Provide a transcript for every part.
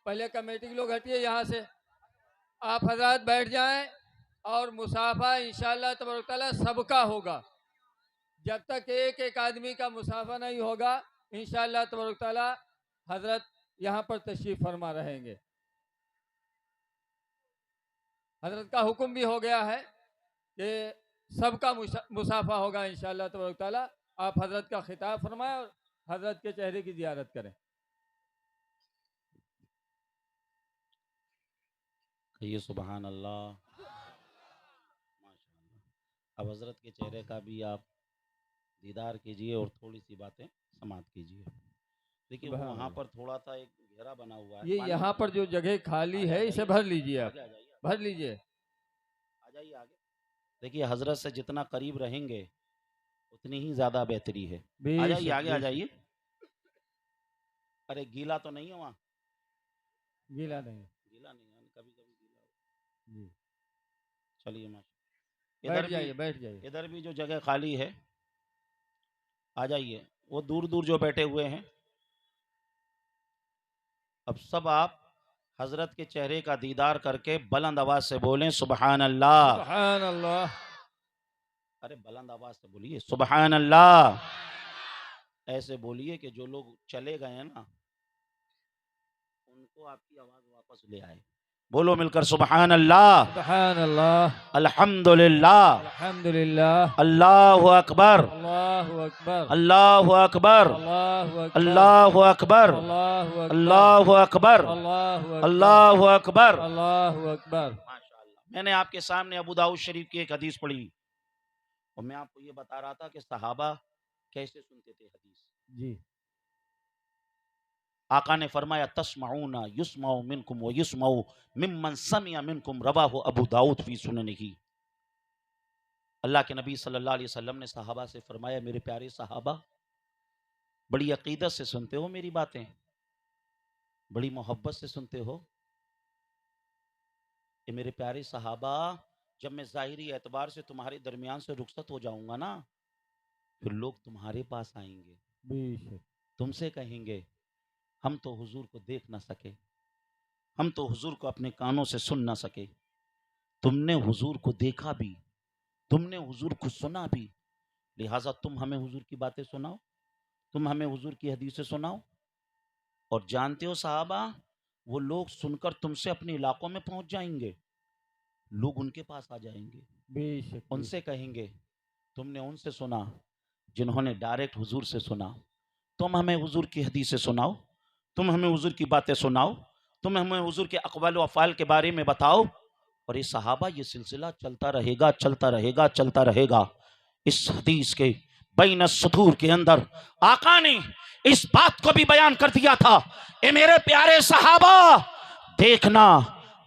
پہلے کمیٹی کے لوگ ہٹیے یہاں سے، آپ حضرات بیٹھ جائیں اور مصافحہ انشاءاللہ تبارک تعالیٰ سب کا ہوگا. جب تک ایک ایک آدمی کا مصافحہ نہیں ہوگا انشاءاللہ تبارک تعالیٰ حضرت یہاں پر تشریف فرما رہیں گے. حضرت کا حکم بھی ہو گیا ہے کہ سب کا مصافحہ ہوگا انشاءاللہ تبارک تعالیٰ. آپ حضرت کا خطاب فرمائیں اور حضرت کے چہرے کی زیارت کریں. یہ سبحان اللہ، ماشاءاللہ. اب حضرت کے چہرے کا بھی آپ دیدار کیجئے اور تھوڑی سی باتیں سماعت کیجئے. دیکھیے وہاں پر تھوڑا سا ایک گھیرا بنا ہوا ہے، یہ یہاں پر جو جگہ خالی ہے اسے بھر لیجئے، آپ بھر لیجئے. آ جائیے آگے. دیکھیے حضرت سے جتنا قریب رہیں گے اتنی ہی زیادہ بہتری ہے. آ جائیے آگے آ جائیے. ارے گیلا تو نہیں ہے وہاں؟ گیلا نہیں، گیلا نہیں ہے، کبھی کبھی گیلا ہو. جی چلیے ماشاءاللہ. بیٹھ جائیے بیٹھ جائیے. ادھر بھی جو جگہ خالی ہے آ جائیے. وہ دور دور جو بیٹھے ہوئے ہیں اب سب آپ حضرت کے چہرے کا دیدار کر کے بلند آواز سے بولیں سبحان اللہ. سبحان اللہ. ارے بلند آواز سے بولیے سبحان اللہ. ایسے بولیے کہ جو لوگ چلے گئے ہیں نا ان کو آپ کی آواز واپس لے آئے. بولو مل کر سبحان اللہ، سبحان اللہ، الحمدللہ، الحمدللہ، اللہ اکبر، اللہ اکبر، اللہ اکبر، اللہ اکبر، اللہ اکبر، اللہ اکبر، اللہ اکبر. اللہ اکبر. ماشاءاللہ. میں نے آپ کے سامنے ابو داؤد شریف کی ایک حدیث پڑھی اور میں آپ کو یہ بتا رہا تھا کہ صحابہ کیسے سنتے تھے حدیث. جی آقا نے فرمایا تسمعون یسمع منکم و یسمع ممن سمع منکم، رواہ ابو داؤد فی سننہ. اللہ کے نبی صلی اللہ علیہ وسلم نے صحابہ سے فرمایا میرے پیارے صحابہ بڑی عقیدت سے سنتے ہو میری باتیں، بڑی محبت سے سنتے ہو. کہ میرے پیارے صحابہ جب میں ظاہری اعتبار سے تمہارے درمیان سے رخصت ہو جاؤں گا نا پھر لوگ تمہارے پاس آئیں گے، بے شک. تم سے کہیں گے ہم تو حضور کو دیکھ نہ سکے، ہم تو حضور کو اپنے کانوں سے سن نہ سکے. تم نے حضور کو دیکھا بھی، تم نے حضور کو سنا بھی، لہٰذا تم ہمیں حضور کی باتیں سناؤ، تم ہمیں حضور کی حدیثیں سناؤ. اور جانتے ہو صحابہ وہ لوگ سن کر تم سے اپنے علاقوں میں پہنچ جائیں گے، لوگ ان کے پاس آ جائیں گے، بے شک. ان سے کہیں گے تم نے ان سے سنا جنہوں نے ڈائریکٹ حضور سے سنا، تم ہمیں حضور کی حدیثیں سناؤ، تم ہمیں حضور کی باتیں سناؤ، تم ہمیں حضور کے اقوال و افعال کے بارے میں بتاؤ. اور یہ صحابہ یہ سلسلہ چلتا رہے گا چلتا رہے گا چلتا رہے گا. اس حدیث کے بین السطور کے اندر آقا نے اس بات کو بھی بیان کر دیا تھا اے میرے پیارے صحابہ دیکھنا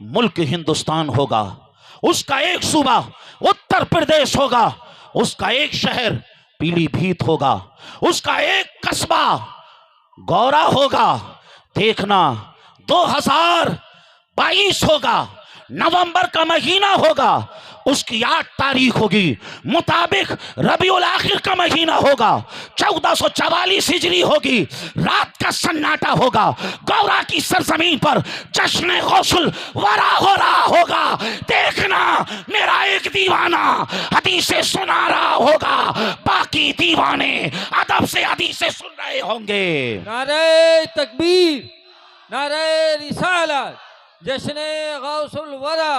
ملک ہندوستان ہوگا، اس کا ایک صوبہ اتر پردیش ہوگا، اس کا ایک شہر پیلی بھیت ہوگا، اس کا ایک قصبہ گورا ہوگا. دیکھنا 2022 ہوگا، نومبر کا مہینہ ہوگا، اس کی 8 تاریخ ہوگی، مطابق ربیع الاخر کا مہینہ ہوگا، 1444 ہجری ہوگی، رات کا سناٹا ہوگا، گورا کی سرزمین پر جشن غوث الورا ہو رہا ہوگا. دیکھنا میرا ایک دیوانہ حدیثیں سنا رہا ہوگا، باقی دیوانے ادب سے حدیثیں سن رہے ہوں گے. نعرہ تکبیر، نعرہ رسالت، جشن غوث الورا،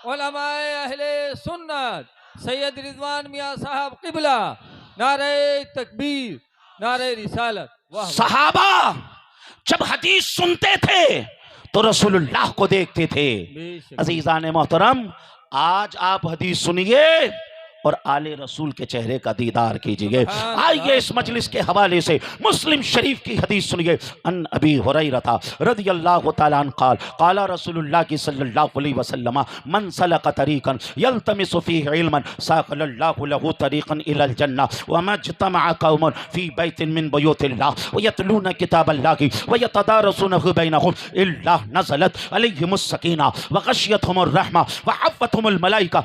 علماء اہل سنت، سید رضوان میاں صاحب قبلہ، نعرہ تکبیر، نعرہ رسالت. صحابہ جب حدیث سنتے تھے تو رسول اللہ کو دیکھتے تھے. عزیزان محترم آج آپ حدیث سنیے اور آل رسول کے چہرے کا دیدار کیجئے. آئیے اس مجلس کے حوالے سے مسلم شریف کی حدیث سنیے. ان ابی ہریرہ رضی اللہ تعالیٰ عنہ قال قال رسول اللہ کی صلی اللہ علیہ وسلم من سلک طریقا یلتمس فیہ علما ساقل اللہ له طریقا الى الجنہ وما اجتمع قوم فی بیت من بیوت اللہ ویتلون کتاب اللہ ویتدارسونہ بینہم الا نزلت علیہم السکینہ وغشیتہم الرحمہ وحفتہم الملائکہ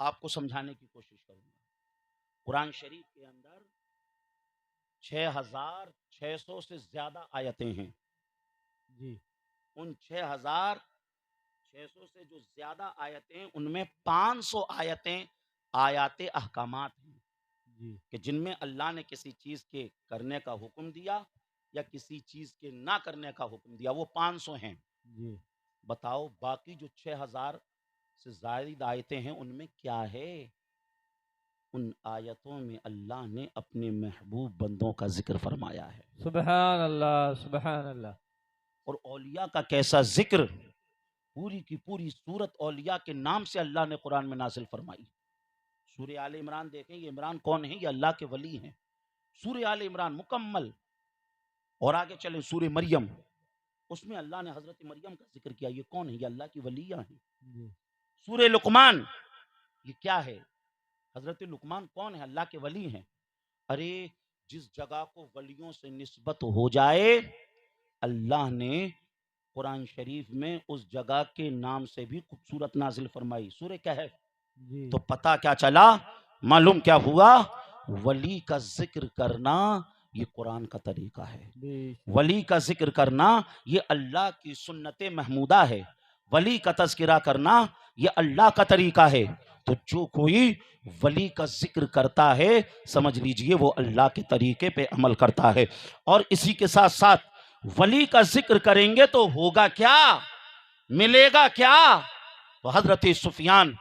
آپ کو سمجھانے کی کوشش کروں گا. قرآن شریف کے اندر 6600 سے زیادہ آیتیں ہیں. جی ان 6600 سے جو زیادہ آیتیں ان میں 500 آیتیں آیات احکامات ہیں جی کہ جن میں اللہ نے کسی چیز کے کرنے کا حکم دیا یا کسی چیز کے نہ کرنے کا حکم دیا. وہ 500 ہیں. جی بتاؤ باقی جو 6000 سے زائد آیتیں ہیں ان میں کیا ہے؟ ان آیتوں میں اللہ نے اپنے محبوب بندوں کا ذکر فرمایا ہے. سبحان اللہ سبحان اللہ. اور اولیاء کا کیسا ذکر! پوری کی پوری سورت اولیاء کے نام سے اللہ نے قرآن میں نازل فرمائی. سورہ آل عمران دیکھیں، یہ عمران کون ہیں؟ یہ اللہ کے ولی ہیں. سورہ آل عمران مکمل. اور آگے چلیں سورہ مریم، اس میں اللہ نے حضرت مریم کا ذکر کیا. یہ کون ہے؟ یہ اللہ کی ولیاں ہیں. جی سورہ لقمان، یہ کیا ہے؟ حضرت لقمان کون ہے؟ اللہ کے ولی ہیں. ارے جس جگہ کو ولیوں سے نسبت ہو جائے اللہ نے قرآن شریف میں اس جگہ کے نام سے بھی خوبصورت نازل فرمائی. سورہ کہف. جی تو پتہ کیا چلا؟ معلوم کیا ہوا؟ ولی کا ذکر کرنا یہ قرآن کا طریقہ ہے. جی ولی کا ذکر کرنا یہ اللہ کی سنت محمودہ ہے. ولی کا تذکرہ کرنا یہ اللہ کا طریقہ ہے. تو جو کوئی ولی کا ذکر کرتا ہے سمجھ لیجئے وہ اللہ کے طریقے پہ عمل کرتا ہے. اور اسی کے ساتھ ساتھ ولی کا ذکر کریں گے تو ہوگا کیا؟ ملے گا کیا؟ تو حضرت سفیان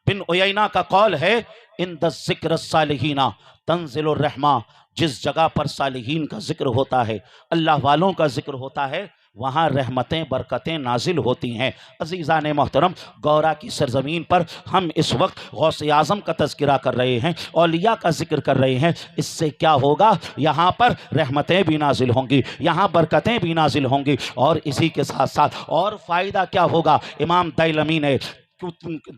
بن عیینہ کا قول ہے اِنْدَ الذِّکْرَ الصَّالِحِینَ تنزل الرحمہ. جس جگہ پر صالحین کا ذکر ہوتا ہے، اللہ والوں کا ذکر ہوتا ہے، وہاں رحمتیں برکتیں نازل ہوتی ہیں. عزیزان محترم، گورا کی سرزمین پر ہم اس وقت غوث اعظم کا تذکرہ کر رہے ہیں، اولیاء کا ذکر کر رہے ہیں. اس سے کیا ہوگا؟ یہاں پر رحمتیں بھی نازل ہوں گی، یہاں برکتیں بھی نازل ہوں گی. اور اسی کے ساتھ ساتھ اور فائدہ کیا ہوگا؟ امام دیلمی نے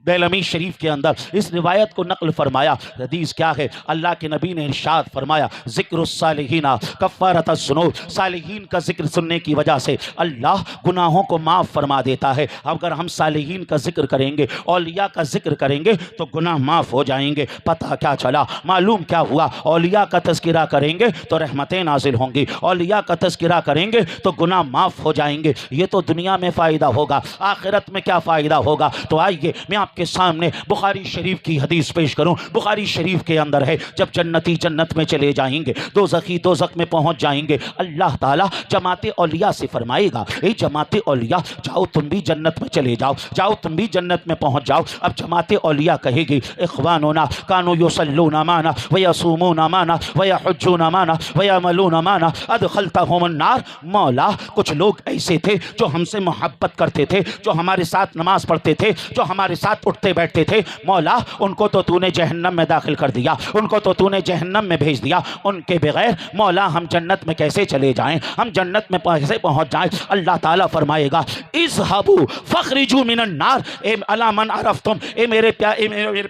دیلمی شریف کے اندر اس روایت کو نقل فرمایا. حدیث کیا ہے؟ اللہ کے نبی نے ارشاد فرمایا ذکر الصالحین کفارۃ الذنوب. صالحین کا ذکر سننے کی وجہ سے اللہ گناہوں کو معاف فرما دیتا ہے. اگر ہم صالحین کا ذکر کریں گے، اولیاء کا ذکر کریں گے تو گناہ معاف ہو جائیں گے. پتہ کیا چلا؟ معلوم کیا ہوا؟ اولیاء کا تذکرہ کریں گے تو رحمتیں نازل ہوں گی، اولیاء کا تذکرہ کریں گے تو گناہ معاف ہو جائیں گے. یہ تو دنیا میں فائدہ ہوگا. آخرت میں کیا فائدہ ہوگا؟ تو آئیے میں آپ کے سامنے بخاری شریف کی حدیث پیش کروں. بخاری شریف کے اندر ہے جب جنتی جنت میں چلے جائیں گے، دوزخی دوزخ میں پہنچ جائیں گے، اللہ تعالیٰ جماعت اولیاء سے فرمائے گا اے جماعت اولیاء جاؤ تم بھی جنت میں چلے جاؤ، جاؤ تم بھی جنت میں پہنچ جاؤ. اب جماعت اولیاء کہے گی اخواننا کانوا یصلون معنا ویصومون معنا ویحجون معنا ویعملون معنا ادخلتهم النار. مولا کچھ لوگ ایسے تھے جو ہم سے محبت کرتے تھے، جو ہمارے ساتھ نماز پڑھتے تھے، جو ہمارے ساتھ اٹھتے بیٹھتے تھے، مولا ان کو تو نے جہنم میں داخل کر دیا، ان کو تو نے جہنم میں بھیج دیا. ان کے بغیر مولا ہم جنت میں کیسے چلے جائیں، ہم جنت میں کیسے پہنچ جائیں؟ اللہ تعالیٰ فرمائے گا اذهبوا فاخرجوا من النار. اے الا من عرفتم، اے میرے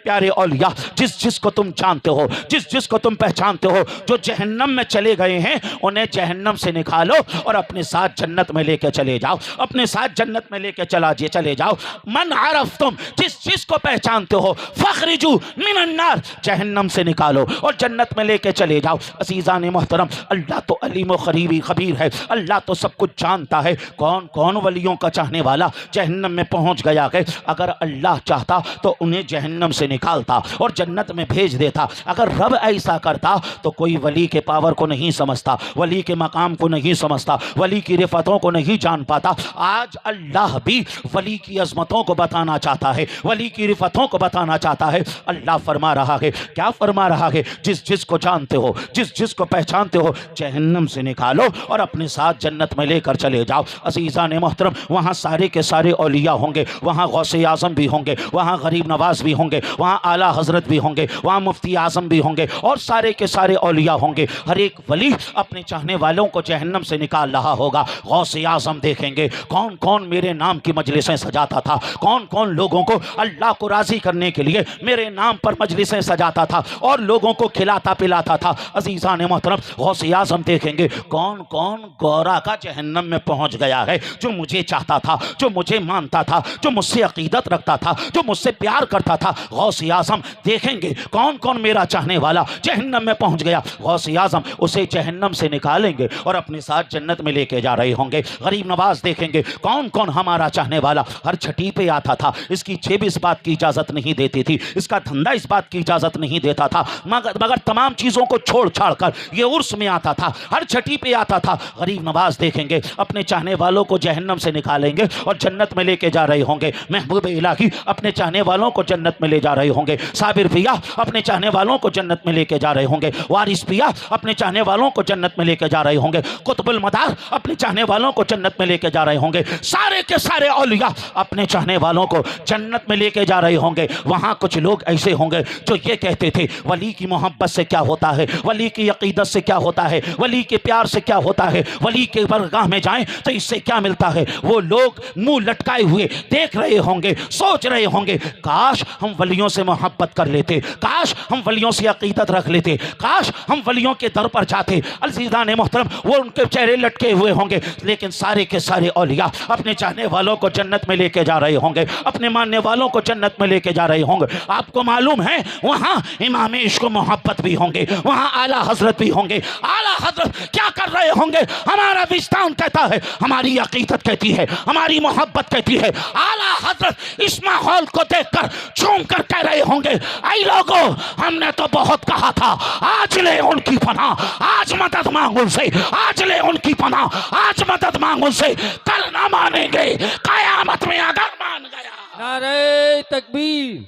پیارے اولیاء، جس کو تم جانتے ہو، جس کو تم پہچانتے ہو، جو جہنم میں چلے گئے ہیں انہیں جہنم سے نکالو اور اپنے ساتھ جنت میں لے کے چلے جاؤ، اپنے ساتھ جنت میں لے کے چلے جاؤ. من عرفتم، جس کو پہچانتے ہو، فاخرجوا من النار، جہنم سے نکالو اور جنت میں لے کے چلے جاؤ. عزیزان محترم، اللہ تو علیم و خبیر ہے، اللہ تو سب کچھ جانتا ہے. کون کون ولیوں کا چاہنے والا جہنم میں پہنچ گیا ہے؟ اگر اللہ چاہتا تو انہیں جہنم سے نکالتا اور جنت میں بھیج دیتا. اگر رب ایسا کرتا تو کوئی ولی کے پاور کو نہیں سمجھتا، ولی کے مقام کو نہیں سمجھتا، ولی کی رفتوں کو نہیں جان پاتا. آج اللہ بھی ولی کی عظمتوں کو بتانا چاہتا ہے، ولی کی رفتوں کو بتانا چاہتا ہے. اللہ فرما رہا ہے، کیا فرما رہا ہے؟ جس کو جانتے ہو، جس کو پہچانتے ہو، جہنم سے نکالو اور اپنے ساتھ جنت میں لے کر چلے جاؤ. عزیزان محترم، وہاں سارے کے سارے اولیاء ہوں گے، وہاں غوث اعظم بھی ہوں گے، وہاں غریب نواز بھی ہوں گے، وہاں اعلیٰ حضرت بھی ہوں گے، وہاں مفتی اعظم بھی ہوں گے، اور سارے کے سارے اولیاء ہوں گے. ہر ایک ولی اپنے چاہنے والوں کو جہنم سے نکال رہا ہوگا. غوث اعظم دیکھیں گے کون کون میرے نام کی مجلسیں سجاتا تھا، کون کون ان لوگوں کو اللہ کو راضی کرنے کے لیے میرے نام پر مجلسیں سجاتا تھا اور لوگوں کو کھلاتا پلاتا تھا۔ عزیزان محترم، غوث اعظم دیکھیں گے کون کون گورا کا جہنم میں پہنچ گیا ہے، جو مجھے چاہتا تھا، جو مجھے مانتا تھا، جو مجھ سے عقیدت رکھتا تھا، جو مجھ سے پیار کرتا تھا۔ غوث اعظم دیکھیں گے کون کون میرا چاہنے والا جہنم میں پہنچ گیا، غوث اعظم اسے جہنم سے نکالیں گے اور اپنے ساتھ جنت میں لے کے جا رہے ہوں گے۔ غریب نواز دیکھیں گے کون کون ہمارا چاہنے والا ہر چھٹی پہ آتا تھا، اس کی جیب اس بات کی اجازت نہیں دیتی تھی، اس کا دھندا اس بات کی اجازت نہیں دیتا تھا، مگر تمام چیزوں کو چھوڑ چھاڑ کر یہ عرس میں آتا تھا، ہر چھٹی پہ آتا تھا۔ غریب نواز دیکھیں گے اپنے چاہنے والوں کو جہنم سے نکالیں گے اور جنت میں لے کے جا رہے ہوں گے۔ محبوب الہی اپنے چاہنے والوں کو جنت میں لے جا رہے ہوں گے۔ صابر پیا اپنے چاہنے والوں کو جنت میں لے کے جا رہے ہوں گے۔ وارث پیا اپنے چاہنے والوں کو جنت میں لے کے جا رہے ہوں گے۔ قطب المدار اپنے چاہنے والوں کو جنت میں لے کے جا رہے ہوں گے۔ سارے کے سارے اولیاء اپنے چاہنے والوں کو جنت میں لے کے جا رہے ہوں گے۔ وہاں کچھ لوگ ایسے ہوں گے جو یہ کہتے تھے ولی کی محبت سے کیا ہوتا ہے، ولی کی عقیدت سے کیا ہوتا ہے، ولی کے پیار سے کیا ہوتا ہے، ولی کے برگاہ میں جائیں تو اس سے کیا ملتا ہے۔ وہ لوگ منہ لٹکائے ہوئے دیکھ رہے ہوں گے، سوچ رہے ہوں گے کاش ہم ولیوں سے محبت کر لیتے، کاش ہم ولیوں سے عقیدت رکھ لیتے، کاش ہم ولیوں کے در پر جاتے۔ عزیزان محترم، وہ ان کے چہرے لٹکے ہوئے ہوں گے، لیکن سارے کے سارے اولیاء اپنے چاہنے والوں کو جنت میں لے کے جا رہے ہوں گے، اپنے ماننے والوں کو جنت میں لے کے جا رہے ہوں گے۔ آپ کو معلوم ہے وہاں امام عشق و محبت بھی ہوں گے، وہاں اعلیٰ حضرت بھی ہوں گے۔ اعلیٰ حضرت کیا کر رہے ہوں گے؟ ہمارا وجدان کہتا ہے، ہماری عقیدت کہتی ہے، ہماری محبت کہتی ہے۔ اعلیٰ حضرت اس ماحول کو دیکھ کر جھوم کر کہہ رہے ہوں گے اے لوگو، ہم نے تو بہت کہا تھا، آج لے ان کی پناہ، آج مدد مانگ ان سے، آج لے ان کی پناہ، آج مدد مانگ ان سے، کل نہ مانیں گے، قیامت میں اگر مان گیا۔ نعرہ تکبیر،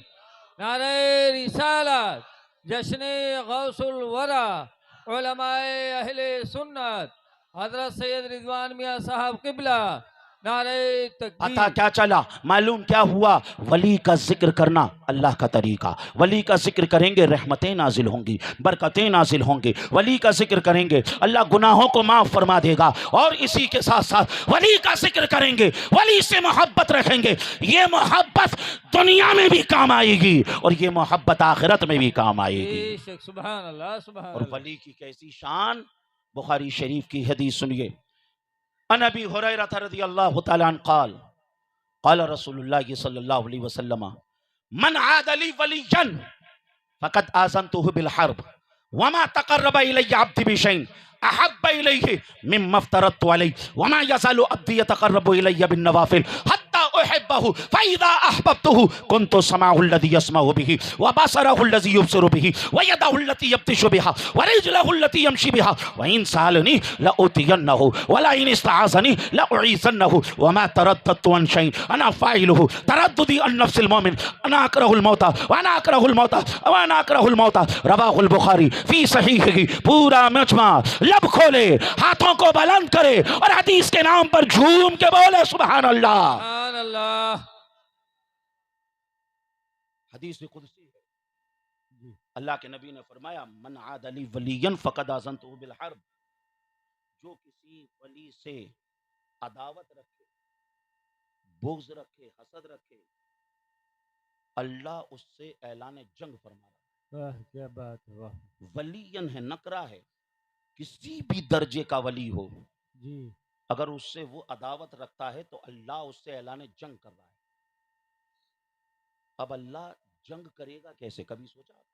نعرہ رسالت، جشن غوث الورا، علماء اہل سنت، حضرت سید رضوان میاں صاحب قبلہ، نعرہ پتہ تکبیر۔ کیا چلا، معلوم کیا ہوا؟ ولی کا ذکر کرنا اللہ کا طریقہ، ولی کا ذکر کریں گے رحمتیں نازل ہوں گی، برکتیں نازل ہوں گی، ولی کا ذکر کریں گے اللہ گناہوں کو معاف فرما دے گا، اور اسی کے ساتھ ساتھ ولی کا ذکر کریں گے، ولی سے محبت رکھیں گے، یہ محبت دنیا میں بھی کام آئے گی اور یہ محبت آخرت میں بھی کام آئے گی۔ بے شک، سبحان اللہ، سبحان اور اللہ۔ ولی کی کیسی شان، بخاری شریف کی حدیث سنیے، عن ابی ہریرہ رضی اللہ تعالی عنہ قال قال رسول اللہ صلی اللہ علیہ وسلم من عاد لی ولیا فقد آذنته بالحرب وما تقرب الی عبدی بشیء احب الیہ مما افترضت علیہ وما یزال عبدی یتقرب الی بالنوافل حتی احبہ فاذا احببته كنت سمعه الذي يسمع به وبصره الذي يبصر به ويده التي يبطش بها ورجله التي يمشي بها وإن سألني لأوتينه ولئن استعاذني لأعيذنه وما ترددت عن شيء أنا فاعله ترددي عن نفس المؤمن أنا أكره الموت وأنا أكره الموت وأنا أكره الموت رواه البخاری فی صحیحہ۔ پورا مجمع لب کھولے، ہاتھوں کو بلند کرے اور حدیث کے نام پر جھوم کے بولے سبحان اللہ۔ سبحان اللہ۔ حدیث قدسی ہے، اللہ کے نبی نے فرمایا من عاد لی ولیا فقد آذنته بالحرب، جو کسی ولی سے عداوت رکھے، بغض رکھے، حسد رکھے، اللہ اس سے اعلان جنگ فرما رہا ہے۔ واہ کیا بات ہے، واہ ولین ہے، نکرہ ہے، کسی بھی درجے کا ولی ہو، جی۔ اگر اس سے وہ عداوت رکھتا ہے تو اللہ اس سے اعلان جنگ کر رہا ہے۔ اب اللہ جنگ کرے گا کیسے، کبھی سوچا آپ؟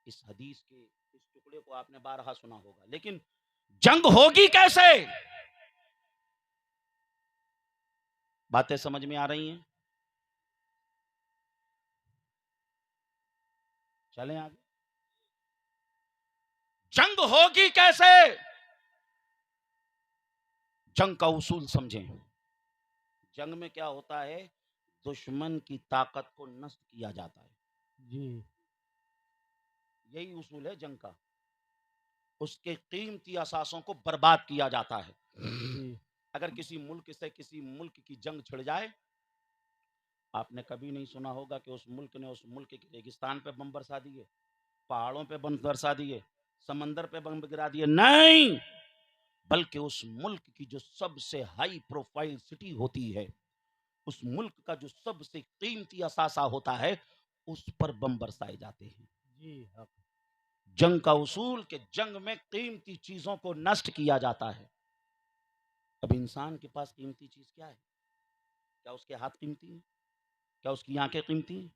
اس حدیث کے اس ٹکڑے کو آپ نے بارہا سنا ہوگا، لیکن جنگ ہوگی کیسے؟ باتیں سمجھ میں آ رہی ہیں؟ چلیں آگے۔ جنگ ہوگی کیسے؟ جنگ کا اصول سمجھیں۔ جنگ میں کیا ہوتا ہے؟ دشمن کی طاقت کو نشٹ کیا جاتا ہے، جی یہی اصول ہے جنگ کا۔ اس کے قیمتی اثاثوں کو برباد کیا جاتا ہے۔ جی اگر کسی ملک سے کسی ملک کی جنگ چھڑ جائے، آپ نے کبھی نہیں سنا ہوگا کہ اس ملک نے اس ملک کے ریگستان پہ بم برسا دیے، پہاڑوں پہ بم برسا دیے، سمندر پہ بم گرا دیے، نہیں، بلکہ اس ملک کی جو سب سے ہائی پروفائل سٹی ہوتی ہے، اس ملک کا جو سب سے قیمتی اثاثہ ہوتا ہے اس پر بم برسائے جاتے ہیں. جی حق. جنگ کا اصول کہ جنگ میں قیمتی چیزوں کو نشٹ کیا جاتا ہے. اب انسان کے پاس قیمتی چیز کیا ہے؟ کیا اس کے ہاتھ قیمتی ہیں؟ کیا اس کی آنکھیں قیمتی ہیں؟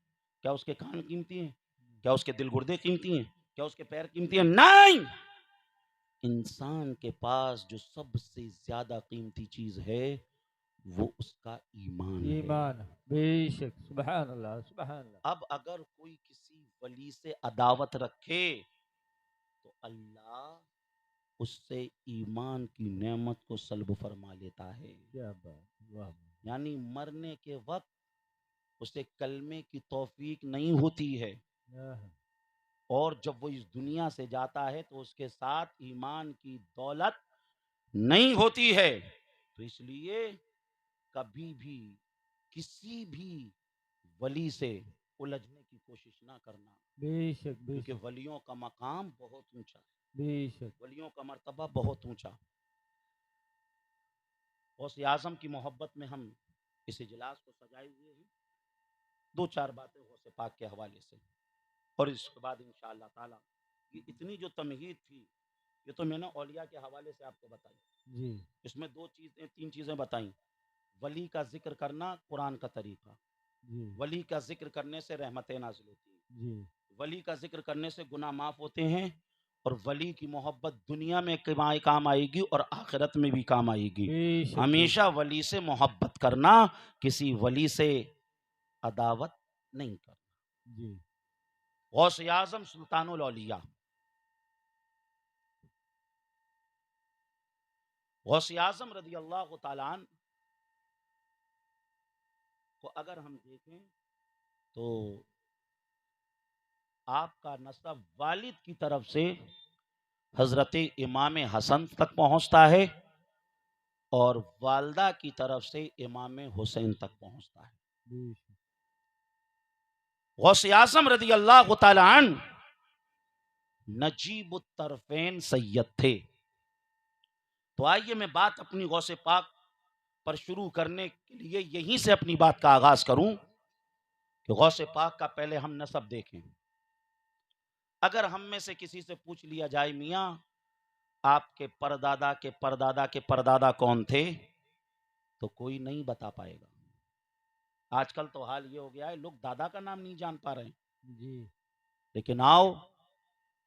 کیا اس کے کان قیمتی ہیں؟ کیا اس کے دل گردے قیمتی ہیں؟ کیا اس کے پیر قیمتی ہیں؟ نہیں. انسان کے پاس جو سب سے زیادہ قیمتی چیز ہے وہ اس کا ایمان ہے. ایمان بے شک. سبحان اللہ سبحان اللہ. اب اگر کوئی کسی ولی سے عداوت رکھے تو اللہ اس سے ایمان کی نعمت کو سلب فرما لیتا ہے. کیا بات. واہ. یعنی مرنے کے وقت اسے کلمے کی توفیق نہیں ہوتی ہے، اور جب وہ اس دنیا سے جاتا ہے تو اس کے ساتھ ایمان کی دولت نہیں ہوتی ہے. تو اس لیے کبھی بھی کسی بھی ولی سے الجھنے کی کوشش نہ کرنا، بے شک بے کیونکہ شک ولیوں کا مقام بہت اونچا ہے، بے شک. ولیوں کا مرتبہ بہت اونچا. غوث اعظم کی محبت میں ہم اس اجلاس کو سجائے ہوئے ہیں. دو چار باتیں غوث پاک کے حوالے سے، اور اس کے بعد انشاءاللہ تعالی یہ اتنی جو تمہید تھی یہ تو میں نے اولیاء کے حوالے سے آپ کو بتائی. جی اس میں تین چیزیں بتائیں. ولی کا ذکر کرنا قرآن کا طریقہ، جی ولی کا ذکر کرنے سے رحمتیں نازل ہوتی ہیں، جی ولی کا ذکر کرنے سے گناہ معاف ہوتے ہیں، اور ولی کی محبت دنیا میں کام آئے گی اور آخرت میں بھی کام آئے گی. بے شک. ہمیشہ ولی سے محبت کرنا، کسی ولی سے عداوت نہیں کرنا. جی غوث اعظم سلطان الاولیاء، غوث اعظم رضی اللہ تعالیٰ عنہ کو اگر ہم دیکھیں تو آپ کا نسب والد کی طرف سے حضرت امام حسن تک پہنچتا ہے اور والدہ کی طرف سے امام حسین تک پہنچتا ہے. بے شک. غوث اعظم رضی اللہ تعالی عنہ نجیب الطرفین سید تھے. تو آئیے میں بات اپنی غوث پاک پر شروع کرنے کے لیے یہیں سے اپنی بات کا آغاز کروں کہ غوث پاک کا پہلے ہم نسب دیکھیں. اگر ہم میں سے کسی سے پوچھ لیا جائے میاں آپ کے پردادا کے پردادا کے پردادا کون تھے، تو کوئی نہیں بتا پائے گا. آج کل تو حال یہ ہو گیا ہے لوگ دادا کا نام نہیں جان پا رہے ہیں. جی لیکن آؤ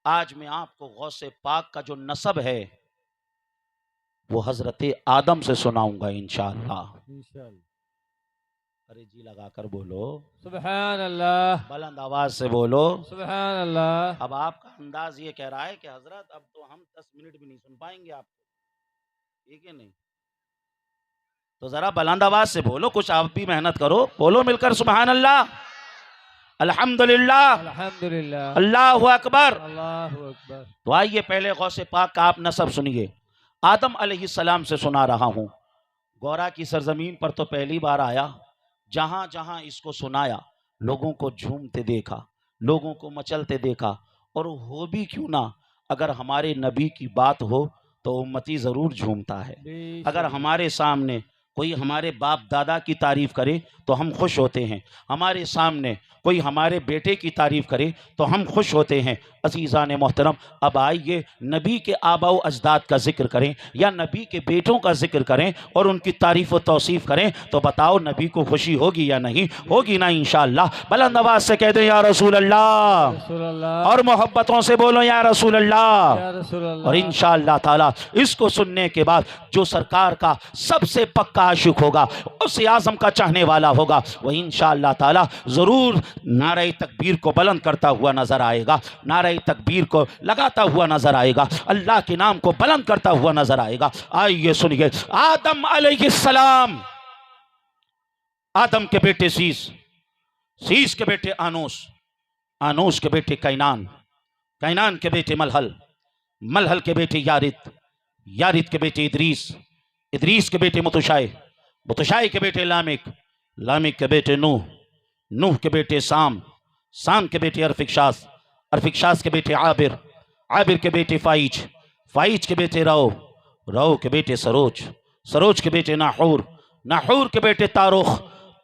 آج میں آپ کو غوث پاک کا جو نسب ہے وہ حضرت آدم سے سناؤں گا انشاءاللہ. انشاءاللہ. ارے جی لگا کر بولو، سبحان اللہ بلند آواز سے بولو. سبحان اللہ. اب آپ کا انداز یہ کہہ رہا ہے کہ حضرت اب تو ہم 10 منٹ بھی نہیں سن پائیں گے آپ کو، ٹھیک ہے نہیں؟ تو ذرا بلند آواز سے بولو، کچھ آپ بھی محنت کرو، بولو مل کر سبحان اللہ، الحمدللہ، الحمدللہ، اللہ اکبر. اللہ اکبر. تو آئیے پہلے غوث پاک کا آپ نسب سنیے. آدم علیہ السلام سے سنا رہا ہوں. گورا کی سرزمین پر تو پہلی بار آیا، جہاں جہاں اس کو سنایا لوگوں کو جھومتے دیکھا، لوگوں کو مچلتے دیکھا. اور ہو بھی کیوں نہ، اگر ہمارے نبی کی بات ہو تو امتی ضرور جھومتا ہے. بے اگر شک. ہمارے سامنے کوئی ہمارے باپ دادا کی تعریف کرے تو ہم خوش ہوتے ہیں، ہمارے سامنے کوئی ہمارے بیٹے کی تعریف کرے تو ہم خوش ہوتے ہیں. عزیزان محترم، اب آئیے نبی کے آباء و اجداد کا ذکر کریں یا نبی کے بیٹوں کا ذکر کریں اور ان کی تعریف و توصیف کریں تو بتاؤ نبی کو خوشی ہوگی یا نہیں ہوگی؟ نا انشاءاللہ. بلند آواز سے کہہ دیں یا رسول اللہ، رسول اللہ، اور محبتوں سے بولو یا رسول اللہ. یا رسول اللہ. اور انشاءاللہ تعالی اس کو سننے کے بعد جو سرکار کا سب سے پکا عاشق ہوگا، اس اعظم کا چاہنے والا ہوگا، وہ انشاءاللہ تعالی ضرور نعرہ تکبیر کو بلند کرتا ہوا نظر آئے گا، نعرہ تکبیر کو لگاتا ہوا نظر آئے گا، اللہ کے نام کو بلند کرتا ہوا نظر آئے گا. آئیے سنیے. آدم علیہ السلام، آدم کے بیٹے سیس، سیس کے بیٹے آنوس، آنوس کے بیٹے کینان، کینان کے بیٹے ملحل، ملحل کے بیٹے یارد، یارد کے بیٹے ادریس، ادریس کے بیٹے متشائے، متشائے کے بیٹے لامک، لامک کے بیٹے نوح، نوح کے بیٹے سام، سام کے بیٹے ارفکشاس، ارفکشاس کے بیٹے عابر، عابر کے بیٹے فائج، فائج کے بیٹے رو، رو کے بیٹے سروج، سروج کے بیٹے ناحور، ناحور کے بیٹے تاروخ،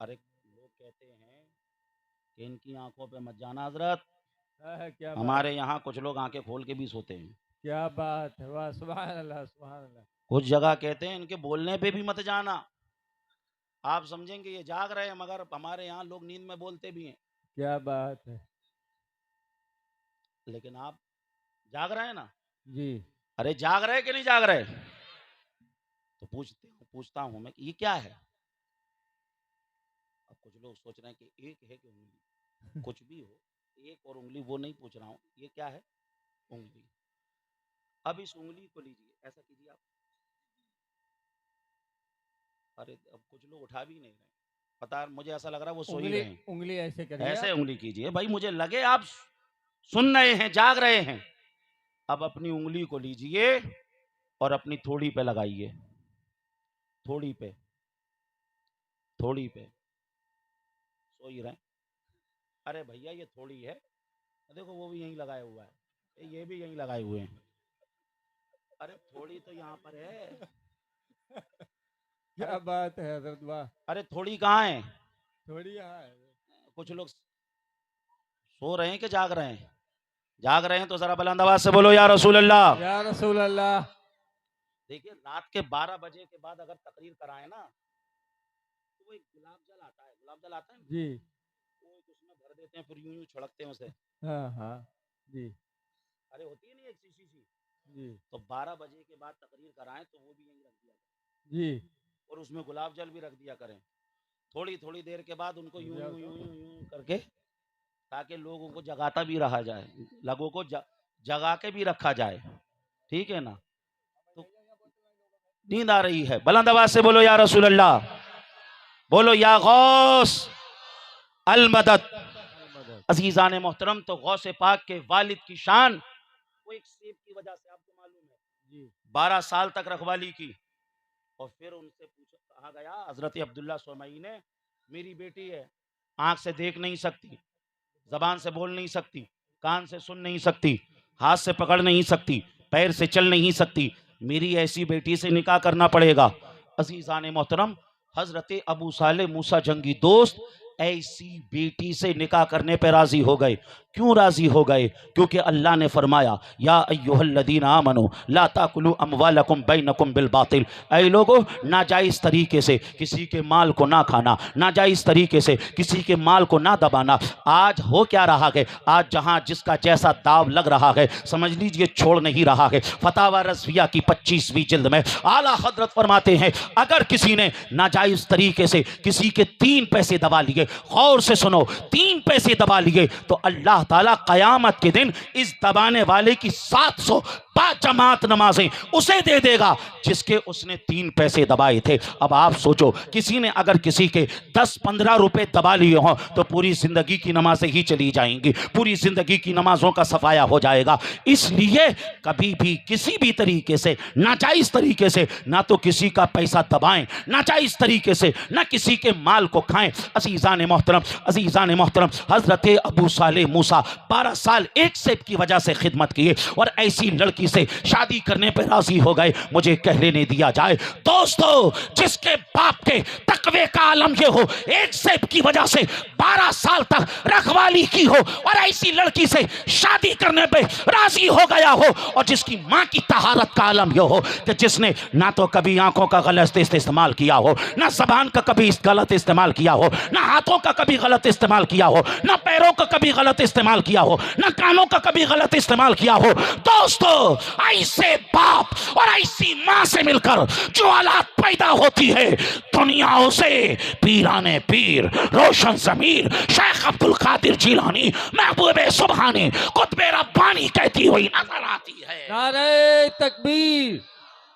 ارے لوگ کہتے ہیں کہ ان کی آنکھوں پہ مت جانا حضرت، کیا بات، ہمارے یہاں کچھ لوگ آنکھیں کھول کے بھی سوتے ہیں، کیا بات ہے، واہ سبحان اللہ سبحان اللہ. کچھ جگہ کہتے ہیں ان کے بولنے پہ بھی مت جانا. آپ سمجھیں گے یہ جاگ رہے ہیں مگر ہمارے یہاں لوگ نیند میں بولتے بھی ہیں، کیا بات ہے. لیکن آپ جاگ رہے ہیں نا. جی ارے جاگ رہے کہ نہیں جاگ رہے؟ تو پوچھتا ہوں میں کہ یہ کیا ہے؟ اب کچھ لوگ سوچ رہے ہیں کہ ایک ہے کہ انگلی، کچھ بھی ہو، ایک اور انگلی وہ نہیں پوچھ رہا ہوں، یہ کیا ہے؟ انگلی. اب اس انگلی کو لیجیے، ایسا کیجیے آپ. ارے اب کچھ لوگ اٹھا بھی نہیں رہے، پتا مجھے ایسا لگ رہا ہے وہ سو ہی انگلی رہے ہیں. انگلی ایسے کریے ایسے آپ. انگلی کیجیے بھائی، مجھے لگے آپ سن رہے ہیں، جاگ رہے ہیں. اب اپنی انگلی کو لیجیے اور اپنی تھوڑی پہ لگائیے، تھوڑی پہ، تھوڑی پہ. سو ہی رہے. ارے بھیا یہ تھوڑی ہے، دیکھو وہ بھی یہیں لگائے ہوا ہے، یہ بھی یہیں لگائے ہوئے ہیں. ارے تھوڑی تو یہاں پر ہے. کیا بات ہے حضرت، واہ. ارے تھوڑی کہاں ہے؟ تھوڑی یہاں ہے. کچھ لوگ سو رہے ہیں کہ جاگ رہے ہیں؟ جاگ رہے ہیں تو ذرا بلند آواز سے بولو یا رسول اللہ. یا رسول اللہ. دیکھیے رات کے 12 بجے کے بعد اگر تقریر کرائے نا تو وہ ایک گلاب جل آتا ہے، گلاب جل آتا ہے نا، جی وہ اس میں بھر دیتے ہیں، پھر یوں یوں چھڑکتے ہیں اسے. ہاں ہاں جی ارے ہوتی ہے نہیں ایک شیشی سی. جی تو 12 بجے کے بعد تقریر کرائیں تو وہ بھی یہیں رکھ دیا کریں، جی اور اس میں گلاب جل بھی رکھ دیا کریں. تھوڑی تھوڑی دیر کے بعد ان کو یوں یوں یوں یوں یوں کر کے، تاکہ لوگوں کو جگاتا بھی رہا جائے، لوگوں کو جگا کے بھی رکھا جائے. ٹھیک ہے نا؟ تو نیند آ رہی ہے، بلند آواز سے بولو یا رسول اللہ، بولو یا غوث المدد. عزیزان محترم، تو غوث پاک کے والد کی شان وہ ایک سیب کی وجہ سے آپ کو معلوم ہے جی 12 سال تک رکھوالی کی. اور پھر ان سے پوچھا، کہا گیا حضرت عبداللہ سومئی نے، میری بیٹی ہے، آنکھ سے دیکھ نہیں سکتی، زبان سے بول نہیں سکتی، کان سے سن نہیں سکتی، ہاتھ سے پکڑ نہیں سکتی، پیر سے چل نہیں سکتی، میری ایسی بیٹی سے نکاح کرنا پڑے گا. عزیزان محترم، حضرت ابو صالح موسیٰ جنگی دوست ایسی بیٹی سے نکاح کرنے پہ راضی ہو گئے. کیوں راضی ہو گئے؟ کیونکہ اللہ نے فرمایا یا ایھا الذین آمنوا لا تاکلوا اموالکم بینکم بالباطل. اے لوگو، ناجائز طریقے سے کسی کے مال کو نہ کھانا، ناجائز طریقے سے کسی کے مال کو نہ دبانا. آج ہو کیا رہا ہے؟ آج جہاں جس کا جیسا داو لگ رہا ہے، سمجھ لیجئے چھوڑ نہیں رہا ہے. فتاوی رضویہ کی 25ویں جلد میں اعلیٰ حضرت فرماتے ہیں، اگر کسی نے ناجائز طریقے سے کسی کے 3 پیسے دبا لیے، غور سے سنو، 3 پیسے دبا لیے، تو اللہ تعالیٰ قیامت کے دن اس دبانے والے کی 700 باجماعت نمازیں اسے دے دے گا جس کے اس نے 3 پیسے دبائے تھے. اب آپ سوچو، کسی نے اگر کسی کے 10-15 روپے دبا لیے ہوں تو پوری زندگی کی نمازیں ہی چلی جائیں گی، پوری زندگی کی نمازوں کا صفایا ہو جائے گا. اس لیے کبھی بھی کسی بھی طریقے سے، ناجائز طریقے سے نہ تو کسی کا پیسہ دبائیں، ناجائز طریقے سے نہ کسی کے مال کو کھائیں. عزیزان محترم، عزیزان محترم، حضرت ابو صالح موسیٰ 12 سال ایک سیب کی وجہ سے خدمت کیے اور ایسی لڑکی سے شادی کرنے پہ راضی ہو گئے. مجھے کہہ لینے دیا جائے دوستو، جس کے باپ کے تقوی کا عالم یہ ہو، ایک سیب کی وجہ سے 12 سال تک رکھوالی کی ہو اور ایسی لڑکی سے شادی کرنے پہ راضی ہو گیا ہو، اور جس کی ماں کی طہارت کا عالم یہ ہو کہ جس نے نہ تو کبھی آنکھوں کا غلط استعمال کیا ہو، نہ زبان کا کبھی غلط استعمال کیا ہو، نہ ہاتھوں کا کبھی غلط استعمال کیا ہو، نہ پیروں کا کبھی غلط استعمال کیا ہو، نہ کانوں کا کبھی غلط استعمال کیا ہو. دوستو، ایسے باپ اور ایسی ماں سے مل کر جو اولاد پیدا ہوتی ہے، دنیا سے پیران پیر، روشن ضمیر شیخ عبد القادر جیلانی، محبوب سبحانی، قطب ربانی کہتی ہوئی نظر آتی ہے. نعرہ تکبیر،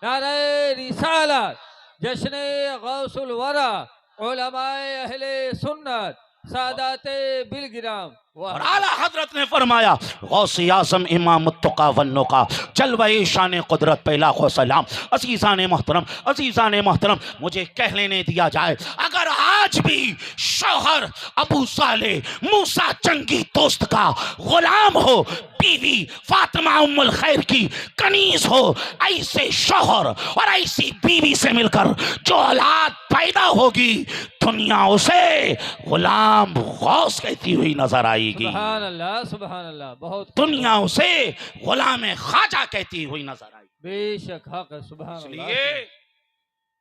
نعرہ رسالت، جشن غوث الورا، علماء اہل سنت، سادات بالگرام. اور اعلیٰ حضرت نے فرمایا، غوث اعظم امام التقا والنقا، جلوہ شان قدرت پہ لاکھوں و سلام. عزیزان محترم، عزیزان محترم، مجھے کہہ لینے دیا جائے، اگر آج آج بھی شوہر ابو صالح موسیٰ جنگی دوست کا غلام ہو، بیوی فاطمہ ام الخیر کی کنیز ہو، ایسے شوہر اور ایسی بیوی سے مل کر جو اولاد پیدا ہوگی دنیا اسے غلام غوث کہتی ہوئی نظر آئے گی، سبحان اللہ سبحان اللہ، بہت دنیا اسے غلام خواجہ کہتی ہوئی نظر آئے گی۔ بے شک حق ہے، سبحان اس اللہ۔ لیے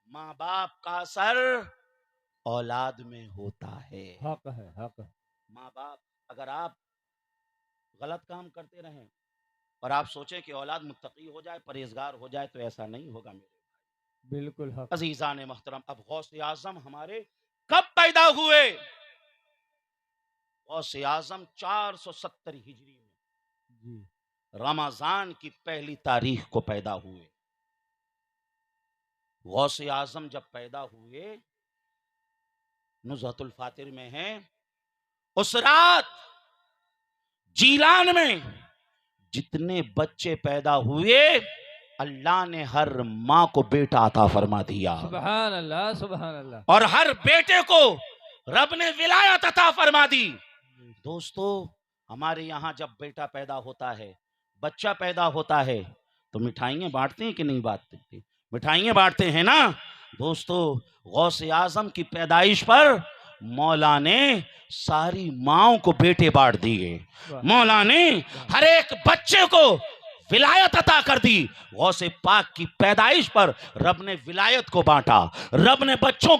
ماں باپ کا اثر اولاد میں ہوتا ہے۔ حق ہے حق ہے۔ ماں باپ، اگر آپ غلط کام کرتے رہیں اور آپ سوچیں کہ اولاد متقی ہو جائے، پرہیزگار ہو جائے، تو ایسا نہیں ہوگا میرے بالکل حق۔ عزیزان محترم۔ اب غوث اعظم ہمارے کب پیدا ہوئے؟ غوث اعظم 470 ہجری میں جی رمضان کی پہلی تاریخ کو پیدا ہوئے۔ غوث اعظم جب پیدا ہوئے، نزہت الفاتر میں ہے، اس رات جیلان میں جتنے بچے پیدا ہوئے اللہ نے ہر ماں کو بیٹا عطا فرما دیا، سبحان اللہ سبحان اللہ۔ اور ہر بیٹے کو رب نے ولایت عطا فرما دی۔ دوستو، ہمارے یہاں جب بیٹا پیدا ہوتا ہے، بچہ پیدا ہوتا ہے، تو مٹھائیاں بانٹتے ہیں کہ نہیں بانٹتے؟ مٹھائیاں بانٹتے ہیں نا۔ دوستو، غوث اعظم کی پیدائش پر مولا نے ساری ماؤں کو بیٹے بانٹ دیے، مولا نے ہر ایک بچے کو ولایت عطا کر دی۔ غوث پاک کی پیدائش پر رب نے ولایت کو بانٹا، رب نے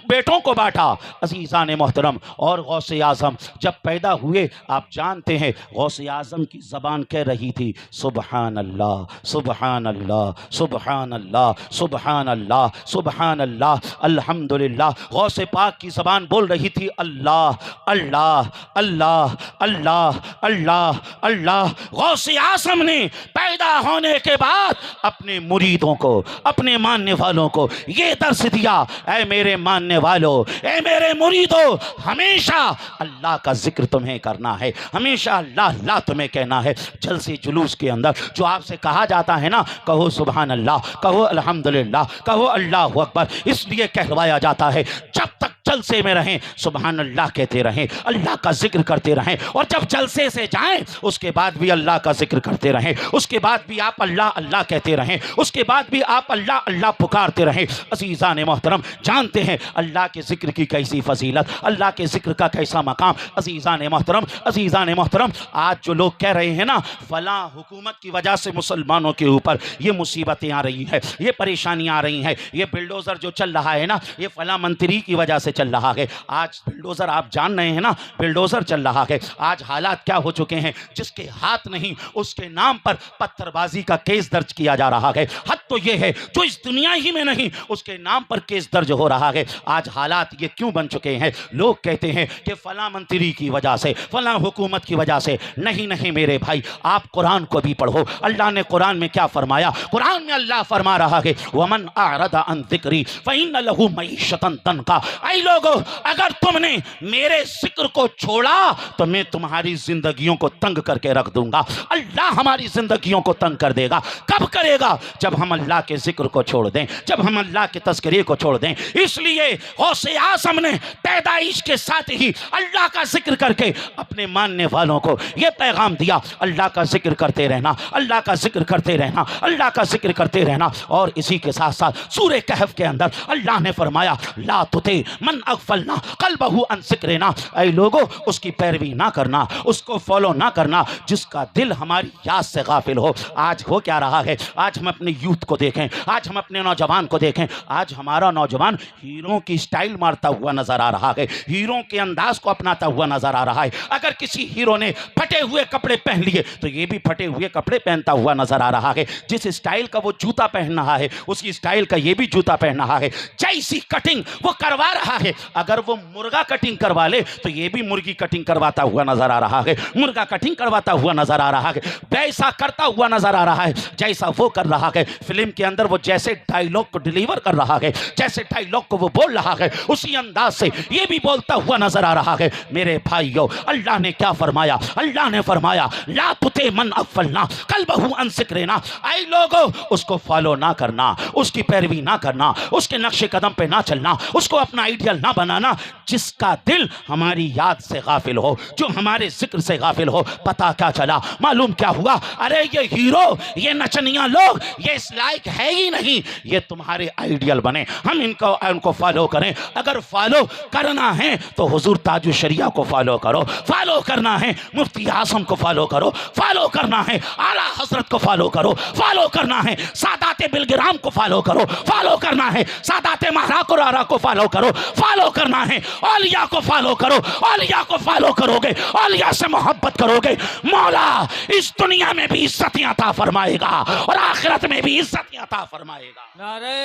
بیٹوں کو بانٹا۔ عزیزان محترم، اور غوث اعظم جب پیدا ہوئے، آپ جانتے ہیں غوث اعظم کی زبان کہہ رہی تھی سبحان اللہ سبحان اللہ سبحان اللہ سبحان اللہ سبحان اللہ الحمدللہ۔ غوث پاک کی زبان بول رہی تھی اللہ اللہ اللہ اللہ اللہ اللہ۔ غوث اعظم نے پیدا ہونے کے بعد اپنے مریدوں کو، اپنے ماننے والوں کو یہ درس دیا، اے میرے ماننے والوں، اے میرے مریدوں، ہمیشہ اللہ کا ذکر تمہیں کرنا ہے، ہمیشہ اللہ اللہ تمہیں کہنا ہے۔ جلسے جلوس کے اندر جو آپ سے کہا جاتا ہے نا، کہو سبحان اللہ، کہو الحمدللہ، کہو اللہ اکبر، اس لیے کہلوایا جاتا ہے جب تک جلسے میں رہیں سبحان اللہ کہتے رہیں، اللہ کا ذکر کرتے رہیں، اور جب جلسے سے جائیں اس کے بعد بھی اللہ کا ذکر کرتے رہیں، اس کے بعد بھی آپ اللہ اللہ کہتے رہیں، اس کے بعد بھی آپ اللہ اللہ پکارتے رہیں۔ عزیزان محترم، جانتے ہیں اللہ کے ذکر کی کیسی فضیلت، اللہ کے ذکر کا کیسا مقام۔ عزیزان محترم، عزیزان محترم، آج جو لوگ کہہ رہے ہیں نا فلاں حکومت کی وجہ سے مسلمانوں کے اوپر یہ مصیبتیں آ رہی ہیں، یہ پریشانیاں آ رہی ہیں، یہ بلڈوزر جو چل رہا ہے نا، یہ فلاں منتری کی وجہ سے چل رہا ہے۔ آج بلڈوزر آپ جان رہے ہیں نا، بلڈوزر چل رہا ہے۔ آج حالات کیا ہو چکے ہیں، جس کے ہاتھ نہیں اس کے نام پر پتھر بازی کا کیس درج کیا جا رہا ہے۔ حد تو یہ ہے جو اس دنیا ہی میں نہیں اس کے نام پر کیس درج ہو رہا ہے۔ آج حالات یہ کیوں بن چکے ہیں؟ لوگ کہتے ہیں کہ فلاں منتری کی وجہ سے، فلاں حکومت کی وجہ سے۔ نہیں نہیں میرے بھائی، آپ قرآن کو بھی پڑھو۔ اللہ نے قرآن میں کیا فرمایا؟ قرآن میں اللہ فرما رہا ہے وَمَنْ أَعْرَضَ عَنْ ذِكْرِي فَإِنَّ لَهُ مَعِيشَةً ضَنْكًا۔ اے لوگو، اگر تم نے میرے ذکر کو چھوڑا تو میں تمہاری زندگیوں کو تنگ کر کے رکھ دوں گا۔ اللہ ہماری زندگیوں کو تنگ کر دے گا۔ کب کرے گا؟ جب ہم اللہ کے ذکر کو چھوڑ دیں، جب ہم اللہ کے تذکرے کو چھوڑ دیں۔ اس لیے غوث اعظم نے پیدائش کے ساتھ ہی اللہ کا ذکر کر کے اپنے ماننے والوں کو یہ پیغام دیا، اللہ کا ذکر کرتے رہنا، اللہ کا ذکر کرتے رہنا، اللہ کا ذکر کرتے رہنا۔ اور اسی کے ساتھ ساتھ سورہ کہف کے اندر اللہ نے فرمایا لا تطع من اغفلنا قلبہ عن ذکرنا۔ اے لوگو، اس کی پیروی نہ کرنا، اس کو فالو نہ کرنا جس کا دل ہماری یاد سے غافل ہو۔ آج ہو کیا رہا ہے؟ آج ہم اپنے یوتھ کو دیکھیں، آج ہم اپنے نوجوان کو دیکھیں، آج ہمارا نوجوان ہیروں کی سٹائل مارتا ہوا نظر آ رہا ہے، ہیروں کے انداز کو اپناتا ہوا نظر آ رہا ہے۔ اگر کسی ہیرو نے پھٹے ہوئے کپڑے پہن لیے تو یہ بھی پھٹے ہوئے کپڑے پہنتا ہوا نظر آ رہا ہے۔ جس سٹائل کا وہ جوتا پہن رہا ہے اسی سٹائل کا یہ بھی جوتا پہن رہا ہے۔ جیسی کٹنگ وہ کروا رہا ہے، اگر وہ مرغا کٹنگ کروا لے تو یہ بھی مرغی کٹنگ کرواتا ہوا نظر آ رہا ہے، مرغا کٹنگ کرواتا ہوا نظر آ رہا ہے، ویسا کرتا ہوا نظر آ رہا ہے جیسا وہ کر رہا ہے۔ فلم کے اندر وہ جیسے ڈائیلاگ کو ڈیلیور کر رہا ہے، جیسے ڈائیلاگ کو وہ بول رہا ہے، اسی انداز سے یہ بھی بولتا ہوا نظر آ رہا ہے۔ میرے بھائیو، اللہ نے کیا فرمایا؟ اللہ نے فرمایا لا تطع یوتے من اغفلنا قلبہ عن ذکرنا، اے لوگو اس کو فالو نہ کرنا، اس کی پیروی نہ کرنا، اس کے نقش قدم پہ نہ چلنا، اس کو اپنا آئیڈیل نہ بنانا، جس کا دل ہماری یاد سے غافل ہو، جو ہمارے ذکر سے غافل ہو۔ پتا کیا چلا، معلوم کیا ہوا، ارے یہ ہیرو، یہ نچنیاں لوگ، یہ اس لائق ہے ہی نہیں یہ تمہارے آئیڈیل بنے، ہم ان کو فالو کریں۔ اگر فالو کرنا ہے تو حضور تاج الشریعہ کو فالو کرو، فالو کرنا ہے مفتی اعظم کو فالو کرو، فالو کرنا ہے اعلیٰ حضرت کو فالو کرو، فالو کرنا ہے سادات بلگرام کو فالو کرو، فالو کرنا ہے سادات مہرا قرارہ کو فالو کرو، فالو کرنا ہے اولیاء کو فالو کرو۔ اولیاء کو فالو کرو گے، اولیاء سے محبت کرو گے، مولا اس دنیا میں بھی عزت عطا فرمائے گا اور آخرت میں بھی عزت عطا فرمائے گا۔ نعرہ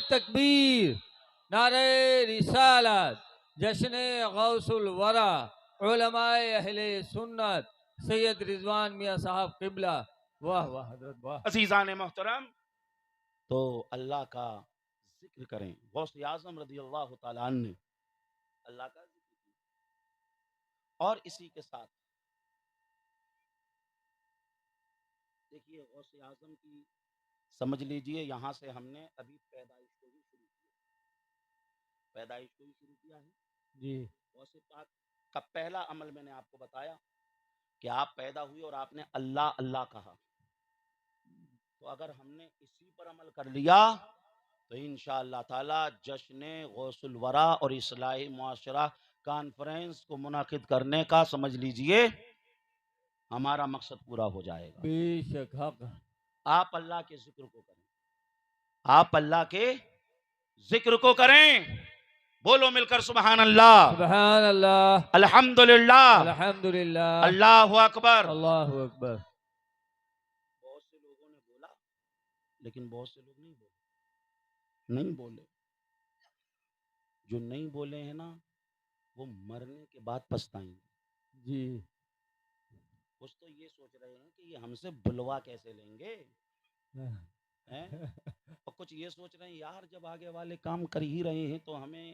تکبیر، نعرہ رسالت، جشن غوث الورا، علماء اہل سنت، سید رضوان میاں صاحب قبلہ، واہ واہ حضرت واہ۔ عزیزان محترم، تو اللہ کا ذکر کریں۔ غوث اعظم رضی اللہ تعالیٰ عنہ نے اللہ کا ذکر کیا، اور اسی کے ساتھ دیکھیے غوث اعظم کی سمجھ لیجئے، یہاں سے ہم نے ابھی پیدائش کو بھی شروع کیا ہے۔ جی غوث پاک کا پہلا عمل میں نے آپ کو بتایا کہ آپ پیدا ہوئے اور آپ نے اللہ اللہ کہا، تو اگر ہم نے اسی پر عمل کر لیا تو انشاءاللہ تعالی جشن غوث الورا اور اصلاحی معاشرہ کانفرنس کو منعقد کرنے کا سمجھ لیجئے ہمارا مقصد پورا ہو جائے گا۔ بے شک حق۔ آپ اللہ کے ذکر کو کریں، آپ اللہ کے ذکر کو کریں، بولو مل کر سبحان اللہ، سبحان اللہ، الحمدللہ، الحمدللہ، اللہ اکبر۔ اللہ اکبر۔ بہت سے لوگوں نے بولا لیکن بہت سے لوگ نہیں بولے۔ جو نہیں بولے ہیں نا وہ مرنے کے بعد پچھتائیں گے۔ جی کچھ تو یہ سوچ رہے ہیں کہ یہ ہم سے بلوا کیسے لیں گے، اور کچھ یہ سوچ رہے ہیں یار جب آگے والے کام کر ہی رہے ہیں تو ہمیں